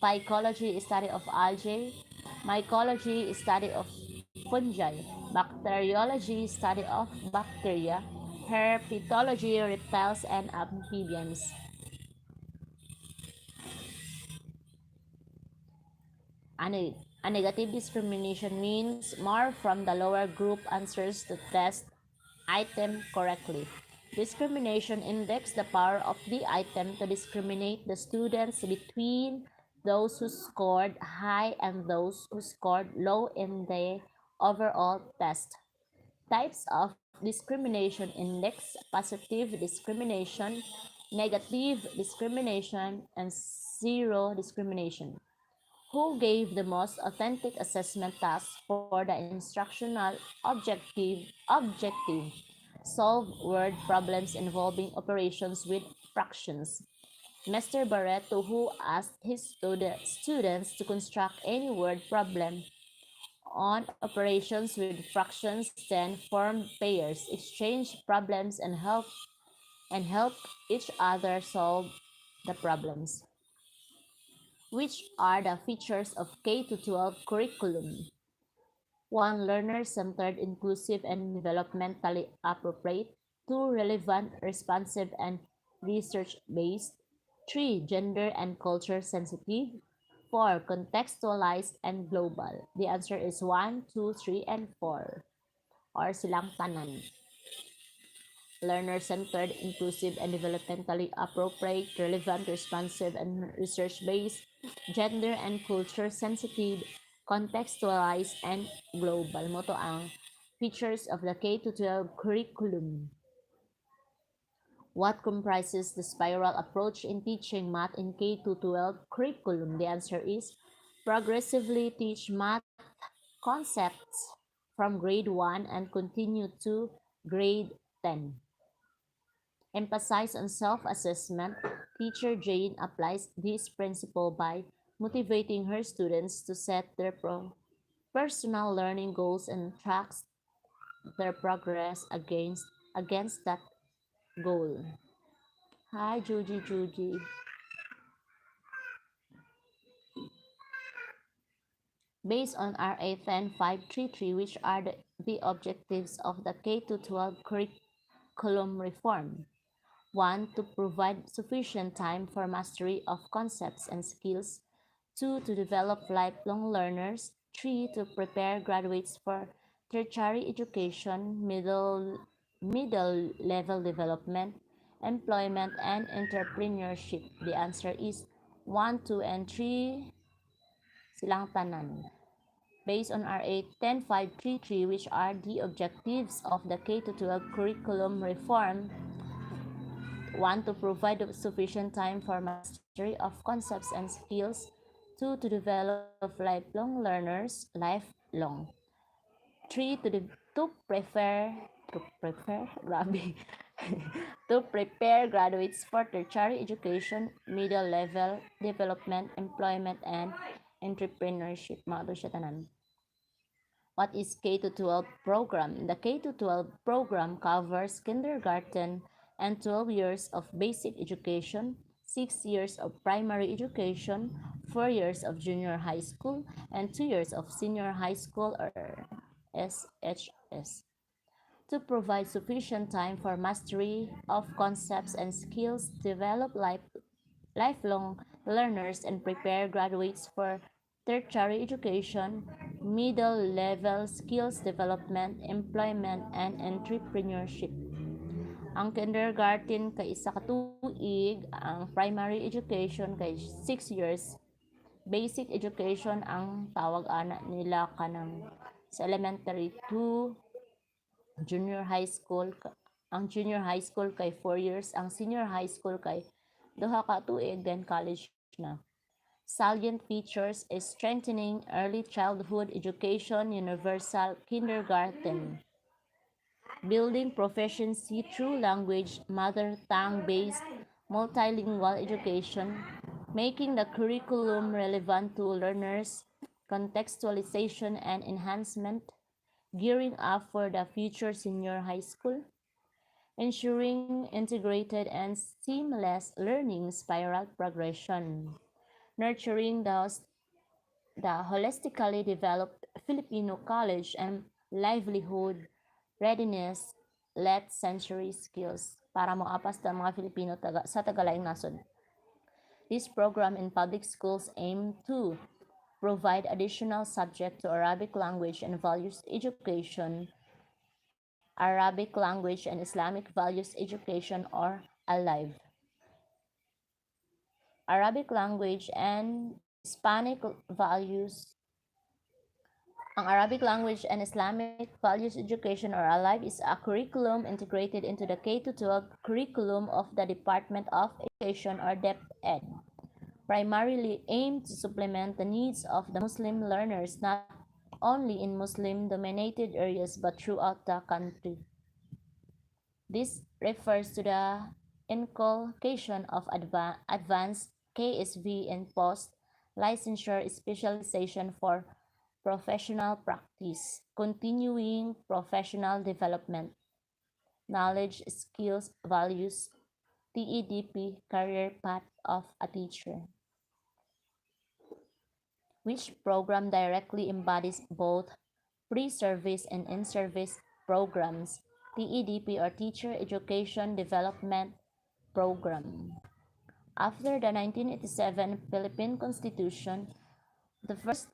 Phycology is study of algae. Mycology is study of fungi. Bacteriology is study of bacteria. Herpetology, reptiles and amphibians. A negative discrimination means more from the lower group answers the test item correctly. Discrimination index the power of the item to discriminate the students between those who scored high and those who scored low in the overall test. Types of discrimination index: positive discrimination, negative discrimination, and zero discrimination. Who gave the most authentic assessment task for the instructional objective solve word problems involving operations with fractions. Mr. Barreto, who asked his students to construct any word problem on operations with fractions, then form pairs, exchange problems, and help each other solve the problems. Which are the features of K-12 curriculum? 1. Learner-centered, inclusive, and developmentally appropriate. 2. Relevant, responsive, and research-based. 3. Gender and culture sensitive. 4. Contextualized and global. The answer is 1, 2, 3, and 4. Or silang tanan. Learner-centered, inclusive, and developmentally appropriate, relevant, responsive, and research-based, gender and culture sensitive, contextualized, and global. Mo to ang features of the K-12 curriculum. What comprises the spiral approach in teaching math in K-12 curriculum? The answer is progressively teach math concepts from grade 1 and continue to grade 10. Emphasize on self-assessment. Teacher Jane applies this principle by motivating her students to set their personal learning goals and tracks their progress against that goal. Hi, Juji. Based on RA 10533, which are the objectives of the K-12 curriculum reform. 1. To provide sufficient time for mastery of concepts and skills. 2. To develop lifelong learners. 3. To prepare graduates for tertiary education, middle level development, employment, and entrepreneurship. The answer is 1, 2, and 3 silang tanan. Based on RA 10533, which are the objectives of the K-12 curriculum reform. 1. To provide sufficient time for mastery of concepts and skills. 2. To develop lifelong learners, lifelong. 3. Grabe. To prepare graduates for tertiary education, middle level development, employment, and entrepreneurship. Mga to siya tanan. What is K-12 program? The K-12 program covers kindergarten and 12 years of basic education, 6 years of primary education, 4 years of junior high school, and 2 years of senior high school or SHS. To provide sufficient time for mastery of concepts and skills, develop lifelong learners, and prepare graduates for tertiary education, middle level skills development, employment, and entrepreneurship. Ang kindergarten kay isa ka tuig, ang primary education kay 6 years, basic education ang tawag ana nila kanang sa elementary to junior high school. Ang junior high school kay 4 years, ang senior high school kay duha ka tuig, then college na. Salient features is strengthening early childhood education, universal kindergarten, building proficiency through language, mother tongue-based multilingual education, making the curriculum relevant to learners, contextualization and enhancement, gearing up for the future senior high school, ensuring integrated and seamless learning spiral progression, nurturing the holistically developed Filipino college and livelihood readiness late century skills para moapas ta mga Filipino sa tagalaing nasod. This program in public schools aim to provide additional subject to Arabic language and values education, Arabic language and Islamic values education or ALIVE. Arabic language and Hispanic values. Ang Arabic language and Islamic values education or ALIVE is a curriculum integrated into the K-12 curriculum of the Department of Education or DepEd, primarily aimed to supplement the needs of the Muslim learners not only in Muslim-dominated areas but throughout the country. This refers to the inculcation of advanced KSV and post-licensure specialization for professional practice, continuing professional development, knowledge, skills, values, TEDP, career path of a teacher, which program directly embodies both pre-service and in-service programs, TEDP or Teacher Education Development Program. After the 1987 Philippine Constitution, the first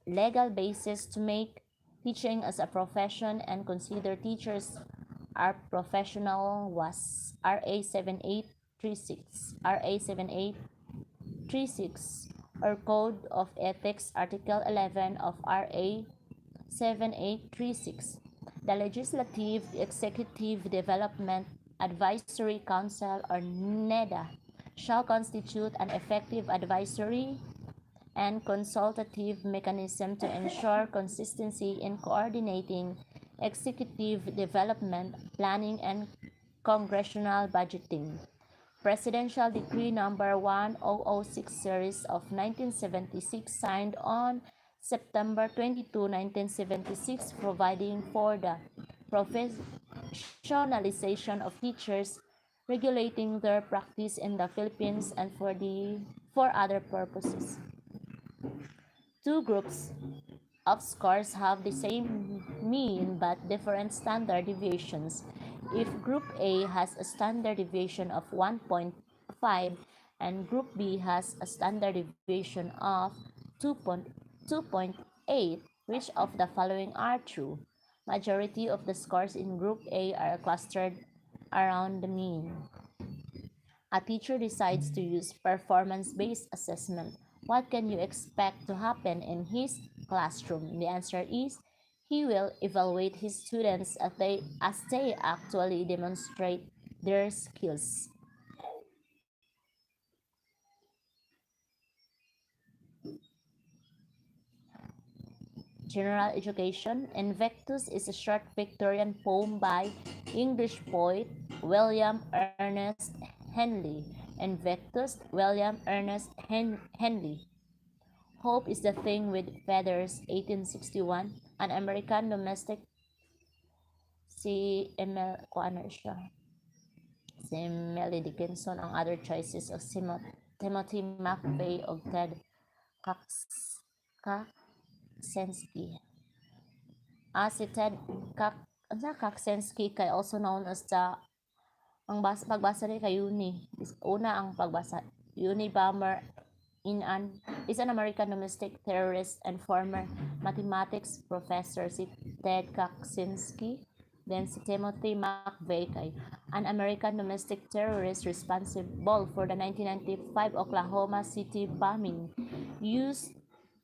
legal basis to make teaching as a profession and consider teachers are professional was RA 7836. RA 7836 or Code of Ethics, Article 11 of RA 7836. The Legislative Executive Development Advisory Council or NEDA shall constitute an effective advisory and consultative mechanism to ensure consistency in coordinating executive development, planning, and congressional budgeting. Presidential Decree Number 1006 Series of 1976 signed on September 22, 1976 providing for the professionalization of teachers, regulating their practice in the Philippines and for other purposes. Two groups of scores have the same mean but different standard deviations. If Group A has a standard deviation of 1.5 and Group B has a standard deviation of 2.8, which of the following are true? Majority of the scores in Group A are clustered around the mean. A teacher decides to use performance-based assessment. What can you expect to happen in his classroom? The answer is he will evaluate his students as they actually demonstrate their skills. General Education. Invictus is a short Victorian poem by English poet William Ernest Henley. Invictus, William Ernest Henley. Hope is the Thing with Feathers, 1861. An American domestic, si Emil, ano siya, si Emily Dickinson. Ang other choices of Timothy McVeigh of Ted Kaczynski. Si Ted Kaczynski kay also known as ang pagbasa ni kay Uni. Una ang pagbasa. Unabomber is an American domestic terrorist and former mathematics professor. Si Ted Kaczynski. Then si Timothy McVeigh kay an American domestic terrorist responsible for the 1995 Oklahoma City bombing. Used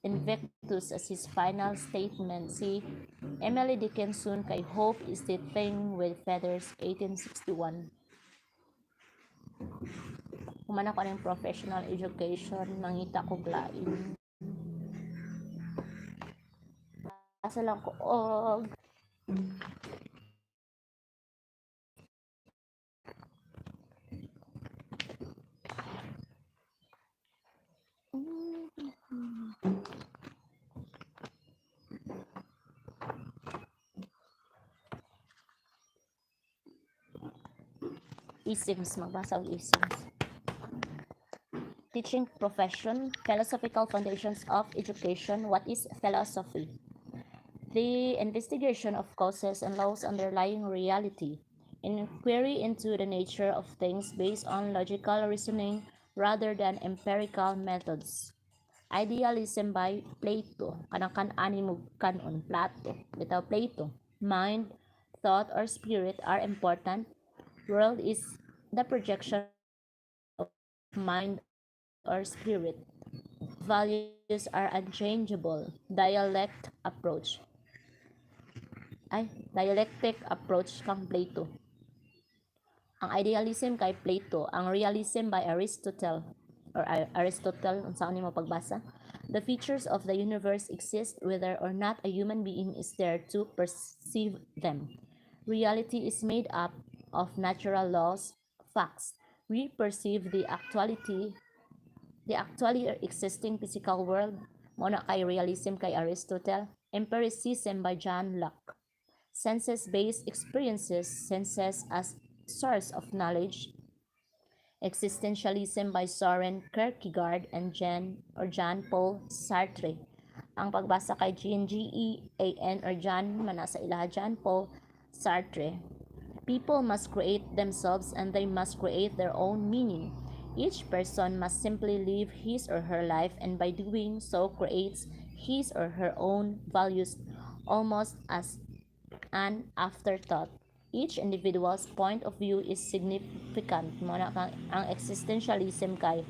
Invictus as his final statement. Si Emily Dickinson kay Hope is the Thing with Feathers, 1861. Human ako ng professional education, mangita ko glain. Asa lang ko, isms, magbasa og isms. Teaching profession, philosophical foundations of education. What is philosophy? The investigation of causes and laws underlying reality. Inquiry into the nature of things based on logical reasoning rather than empirical methods. Idealism by Plato. Kanang kan-ani mo kanon Plato. Bitaw Plato. Mind, thought, or spirit are important. World is the projection of mind or spirit. Values are unchangeable. Dialectic approach kang Plato. Ang idealism kay Plato, ang realism by Aristotle unsa ni mo pagbasa? The features of the universe exist whether or not a human being is there to perceive them. Reality is made up of natural laws, facts. We perceive the actually existing physical world. Muna kay realism kay Aristotle. Empiricism by John Locke. Senses-based experiences, senses as source of knowledge. Existentialism by Soren Kierkegaard and Jean Paul Sartre. Ang pagbasa kay Jean or John manasa ilaha Jean Paul Sartre. People must create themselves and they must create their own meaning. Each person must simply live his or her life and by doing so creates his or her own values almost as an afterthought. Each individual's point of view is significant. Muna ang existentialism kay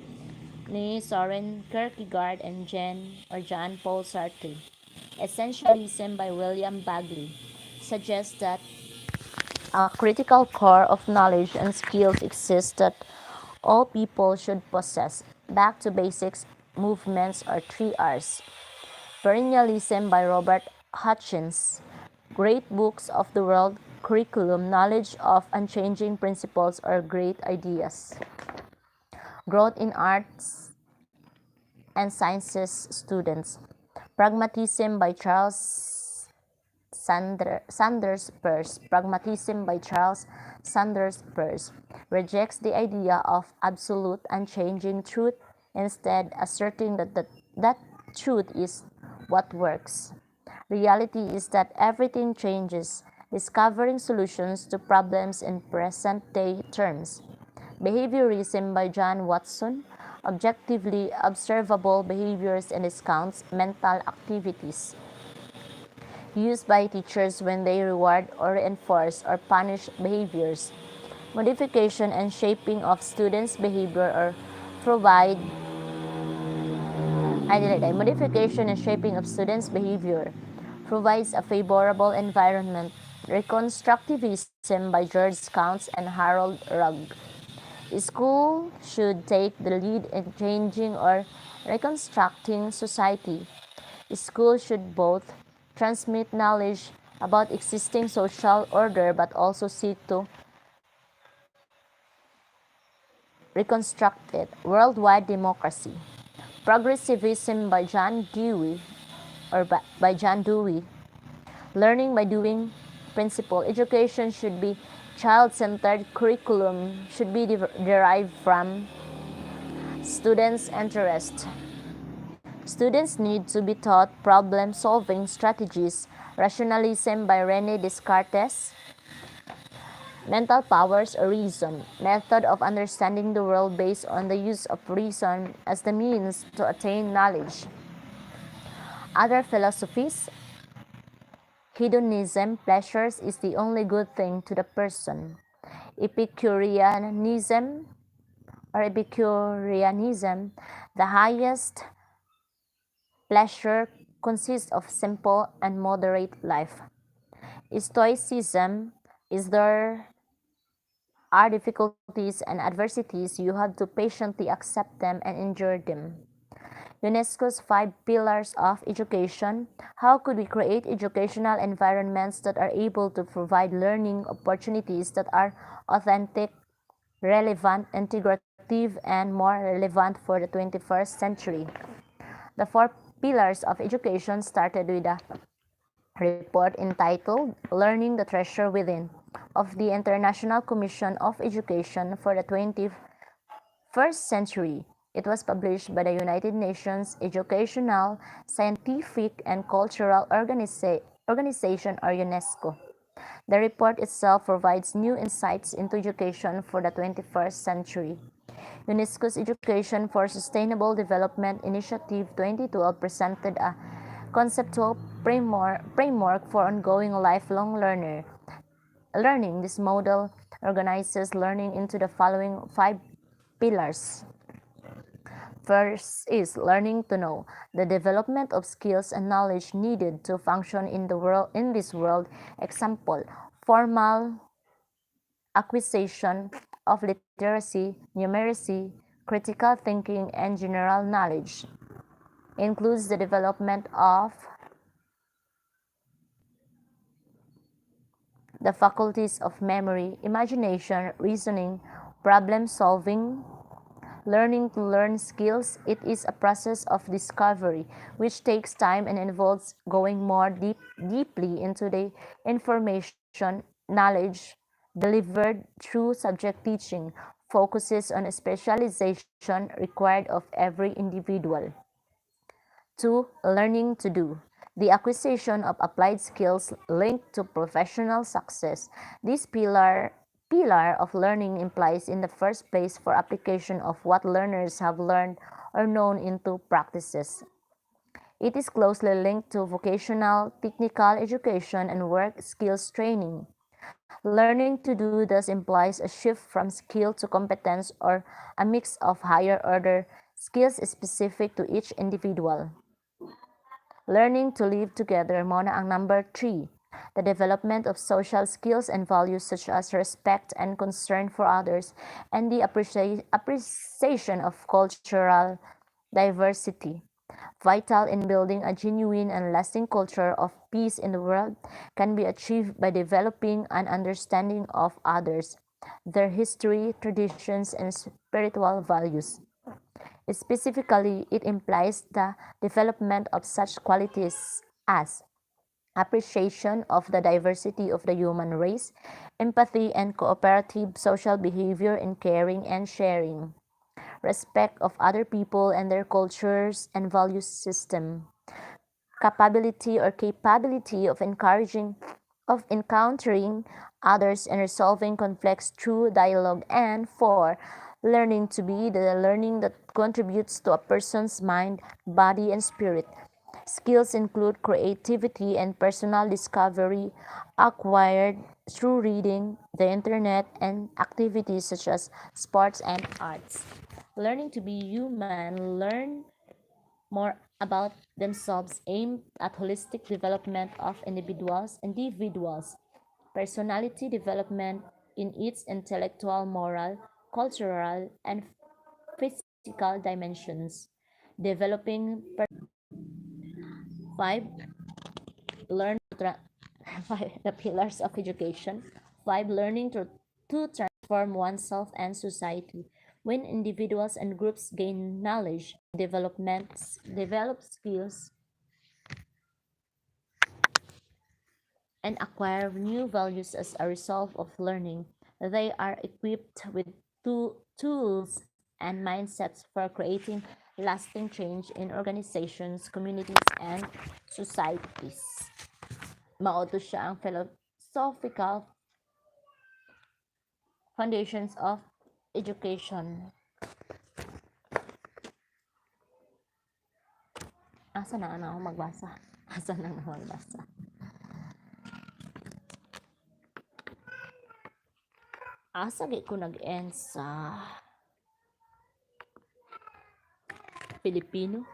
ni Soren Kierkegaard and Jean Paul Sartre. Essentialism by William Bagley suggests that a critical core of knowledge and skills exists that all people should possess. Back to basics movements or 3 R's. Perennialism by Robert Hutchins. Great books of the world, curriculum, knowledge of unchanging principles or great ideas. Growth in arts and sciences students. Pragmatism by Charles Sanders Peirce. Pragmatism by Charles Sanders Peirce rejects the idea of absolute unchanging truth, instead asserting that truth is what works. Reality is that everything changes, discovering solutions to problems in present day terms. Behaviorism by John Watson, objectively observable behaviors and discounts mental activities used by teachers when they reward or reinforce or punish behaviors. Modification and shaping of students' behavior or provide modification and shaping of students' behavior provides a favorable environment. Reconstructivism by George Counts and Harold Rugg. School should take the lead in changing or reconstructing society. School should both transmit knowledge about existing social order but also seek to reconstruct it. Worldwide democracy. Progressivism by John Dewey by John Dewey. Learning by doing principle. Education should be child-centered. Curriculum should be derived from students' interest. Students need to be taught problem-solving strategies. Rationalism by René Descartes. Mental powers or reason. Method of understanding the world based on the use of reason as the means to attain knowledge. Other philosophies. Hedonism, pleasures is the only good thing to the person. Epicureanism, the highest pleasure consists of simple and moderate life. Stoicism is there are difficulties and adversities, you have to patiently accept them and endure them. UNESCO's 5 pillars of education. How could we create educational environments that are able to provide learning opportunities that are authentic, relevant, integrative, and more relevant for the 21st century? The 4 pillars of education started with a report entitled Learning the Treasure Within of the International Commission of Education for the 21st Century. It was published by the United Nations Educational, Scientific, and Cultural Organization or UNESCO. The report itself provides new insights into education for the 21st century. UNESCO's Education for Sustainable Development Initiative 2012 presented a conceptual framework for ongoing lifelong learning. This model organizes learning into the following 5 pillars. First is learning to know, the development of skills and knowledge needed to function in this world. Example, formal acquisition of literacy, numeracy, critical thinking, and general knowledge. Includes the development of the faculties of memory, imagination, reasoning, problem solving, learning to learn skills. It is a process of discovery which takes time and involves going more deeply into the information, knowledge delivered through subject teaching, focuses on a specialization required of every individual. 2. Learning to do. The acquisition of applied skills linked to professional success. This pillar of learning implies in the first place for application of what learners have learned or known into practices. It is closely linked to vocational, technical education and work skills training. Learning to do thus implies a shift from skill to competence or a mix of higher order skills specific to each individual. Learning to live together muna ang number 3. The development of social skills and values such as respect and concern for others and the appreciation of cultural diversity. Vital in building a genuine and lasting culture of peace in the world can be achieved by developing an understanding of others, their history, traditions, and spiritual values. Specifically, it implies the development of such qualities as appreciation of the diversity of the human race, empathy and cooperative social behavior in caring and sharing, respect of other people and their cultures and value system, capability or capability of encountering others and resolving conflicts through dialogue. And 4, learning to be the learning that contributes to a person's mind, body, and spirit. Skills include creativity and personal discovery acquired through reading, the internet, and activities such as sports and arts. Learning to be human, learn more about themselves, aimed at holistic development of individuals, personality development in its intellectual, moral, cultural, and physical dimensions. Developing 5, learn five, the pillars of education. 5, learning to transform oneself and society. When individuals and groups gain knowledge, develop skills, and acquire new values as a result of learning, they are equipped with tools and mindsets for creating lasting change in organizations, communities, and societies. Mauto siya ang philosophical foundations of education. Asa na ako magbasa? Asa na ako magbasa? Asa ko nag-end sa Filipino?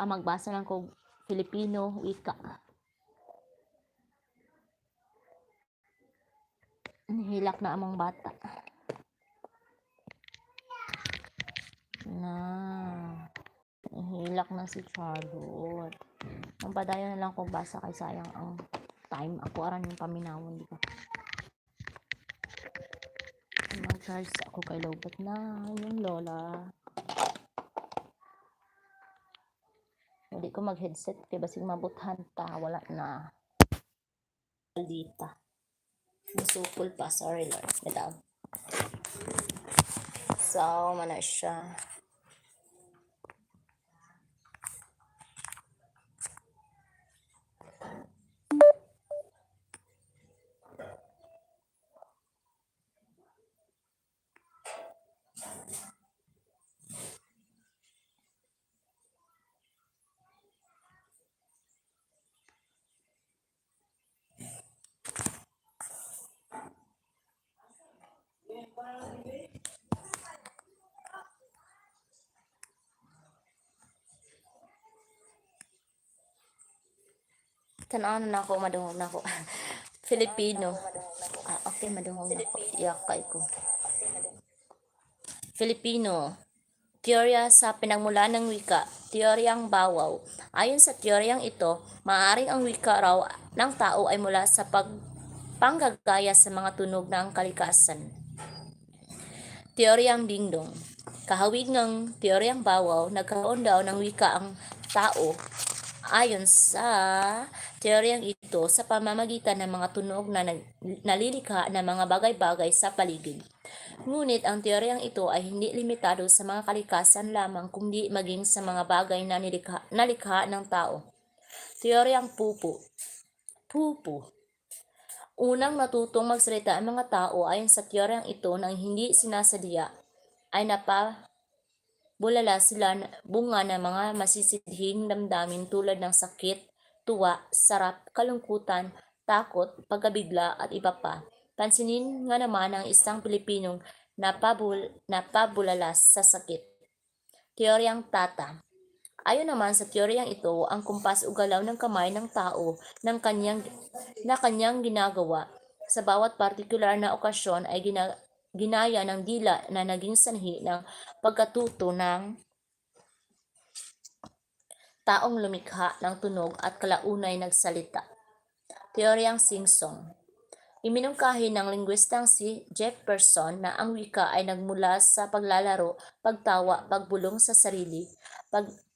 Magbasa lang ko Filipino wika. Nahilak na among bata. Nahilak na si Charlotte. Ang padayon na lang kung basa kay sayang ang time. Ako aran yung paminawon, di ba? Mag-charge ako kay Lobot na yung lola. Hindi ko mag-headset kay basig mabuthan ta. Wala na. Maldita. Masukol pa. Sorry, Lord. Madam. So, mana siya. Tanaw na ako, madungog na ako. Filipino. Okay, madungog na ako. Yakay ko. Filipino. Teorya sa pinagmulan ng wika, teoryang Bawaw. Ayon sa teoryang ito, maaaring ang wika raw ng tao ay mula sa panggagaya sa mga tunog ng kalikasan. Teoryang Dingdong. Kahawig ng teoryang Bawaw, nagkaroon daw ng wika ang tao ayon sa teoryang ito sa pamamagitan ng mga tunog na nalilikha ng mga bagay-bagay sa paligid. Ngunit ang teoryang ito ay hindi limitado sa mga kalikasan lamang kundi maging sa mga bagay na nalikha ng tao. Teoryang Pupu. Unang natutong magsalita ang mga tao ayon sa teoryang ito nang hindi sinasadya ay bulala sila bunga ng mga masisidhing damdamin tulad ng sakit, tuwa, sarap, kalungkutan, takot, pagkabigla at iba pa. Pansinin nga naman ang isang Pilipinong napabulalas sa sakit. Teoryang Tata. Ayon naman sa teoryang ito, ang kumpas o galaw ng kamay ng tao na kanyang ginagawa sa bawat partikular na okasyon ay ginaya ng dila na naging sanhi ng pagkatuto ng taong lumikha ng tunog at kalaunay nagsalita. Teoryang Sing-Song. Iminungkahi ng linguistang si Jefferson na ang wika ay nagmula sa paglalaro, pagtawa, pagbulong sa sarili,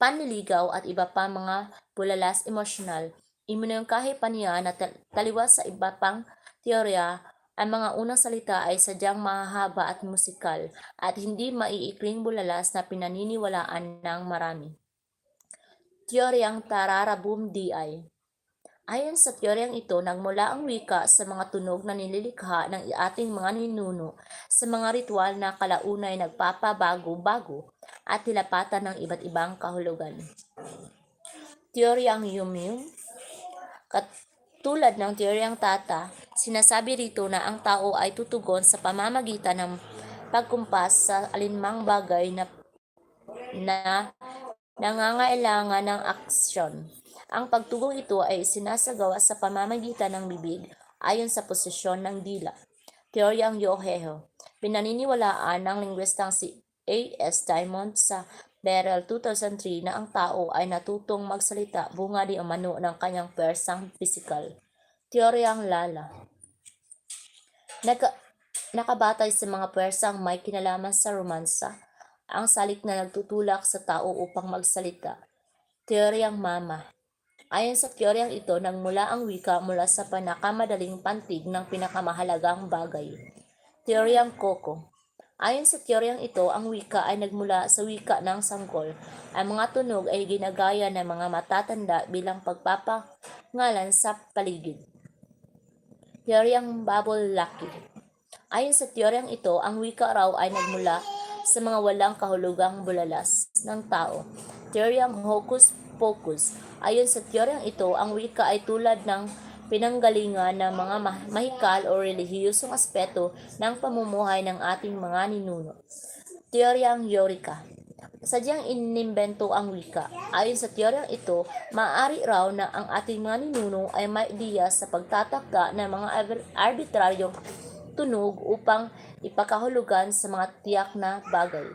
panliligaw at iba pa mga bulalas emosyonal. Iminungkahi pa niya na taliwas sa iba pang teorya, ang mga unang salita ay sadyang mahahaba at musikal at hindi maiikling bulalas na pinaniniwalaan ng marami. Teoryang Tararabum Di. Ayon sa teoryang ito, nagmula ang wika sa mga tunog na nililikha ng ating mga ninuno sa mga ritual na kalaunay nagpapabago-bago at tilapatan ng iba't ibang kahulugan. Teoryang Yum-Yum, katulad ng teoryang Tata, sinasabi rito na ang tao ay tutugon sa pamamagitan ng pagkumpas sa alinmang bagay na nangangailangan ng aksyon. Ang pagtugong ito ay sinasagawa sa pamamagitan ng bibig ayon sa posisyon ng dila. Teoryang Yoheho. Pinaniniwalaan ng lingwistang si A.S. Diamond sa Beryl 2003 na ang tao ay natutong magsalita bunga di umano ng kanyang pwersang pisikal. Teoryang Lala. Nakabatay sa mga pwersang may kinalaman sa romansa, ang salik na nagtutulak sa tao upang magsalita. Teoryang Mama. Ayon sa teoryang ito, nagmula ang wika mula sa pinakamadaling pantig ng pinakamahalagang bagay. Teoryang Koko. Ayon sa teoryang ito, ang wika ay nagmula sa wika ng sanggol. Ang mga tunog ay ginagaya ng mga matatanda bilang pagpapangalan sa paligid. Teoryang Bubble Lucky. Ayon sa teoryang ito, ang wika raw ay nagmula sa mga walang kahulugang bulalas ng tao. Teoryang Hocus Pocus. Ayon sa teoryang ito, ang wika ay tulad ng pinanggalingan ng mga mahikal o relihiyosong aspeto ng pamumuhay ng ating mga ninuno. Teoryang Eureka. Sadyang inimbento ang wika. Ayon sa teoryang ito, maaari raw na ang ating mga ninuno ay may ideya sa pagtatakda ng mga arbitraryong tunog upang ipakahulugan sa mga tiyak na bagay.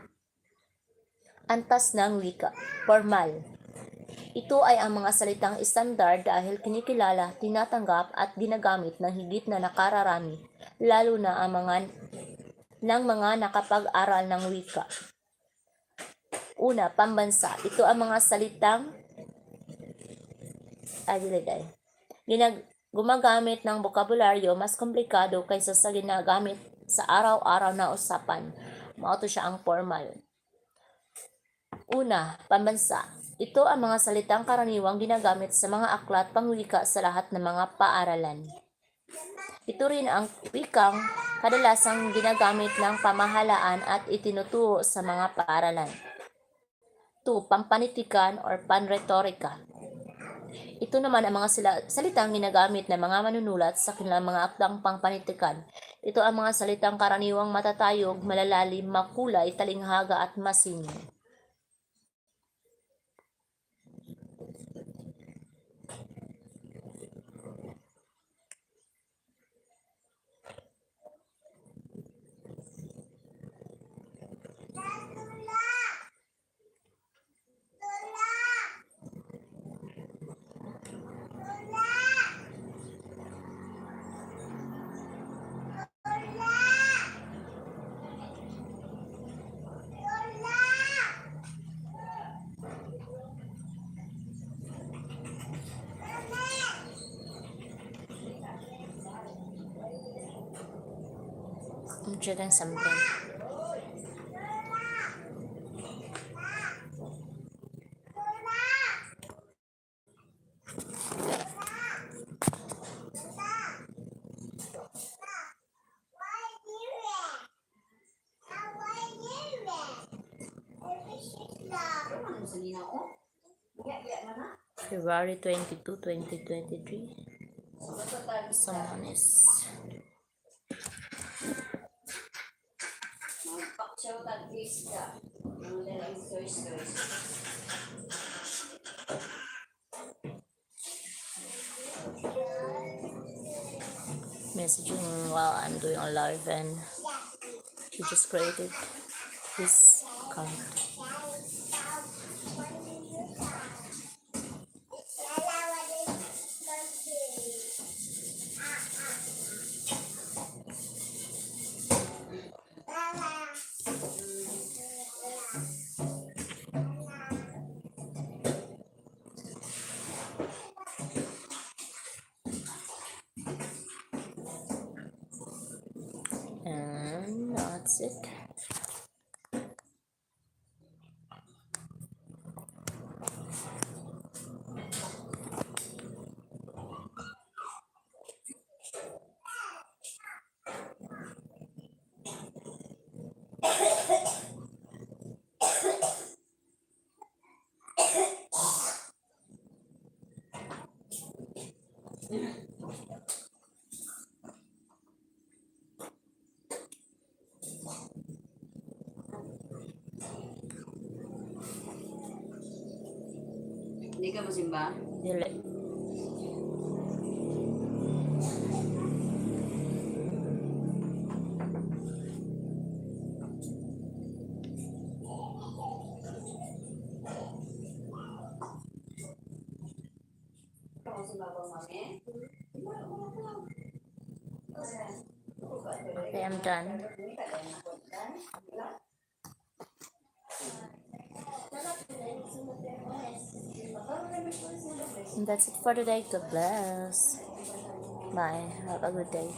Antas ng wika. Formal. Ito ay ang mga salitang istandar dahil kinikilala, tinatanggap at ginagamit ng higit na nakararami, lalo na ang mga nakapag-aral ng wika. Una, pambansa. Ito ang mga salitang gumagamit ng bokabularyo mas komplikado kaysa sa ginagamit sa araw-araw na usapan. Mauto siya ang formal. Una, pambansa. Ito ang mga salitang karaniwang ginagamit sa mga aklat pangwika sa lahat ng mga paaralan. Ito rin ang wikang kadalasang ginagamit ng pamahalaan at itinuturo sa mga paaralan. 2. Pampanitikan or panretorika. Ito naman ang mga salitang ginagamit ng mga manunulat sa kanilang mga akdang pampanitikan. Ito ang mga salitang karaniwang matatayog, malalalim, makulay, talinghaga at masining. Diyan sampai. February 22, 2023. Someone is messaging while I'm doing a live, and he just created his account. And that's it. Hindi ka masimba? Dili. Ako simba ba, mami? Okay, I'm done. And that's it for today. God bless. Bye. Have a good day.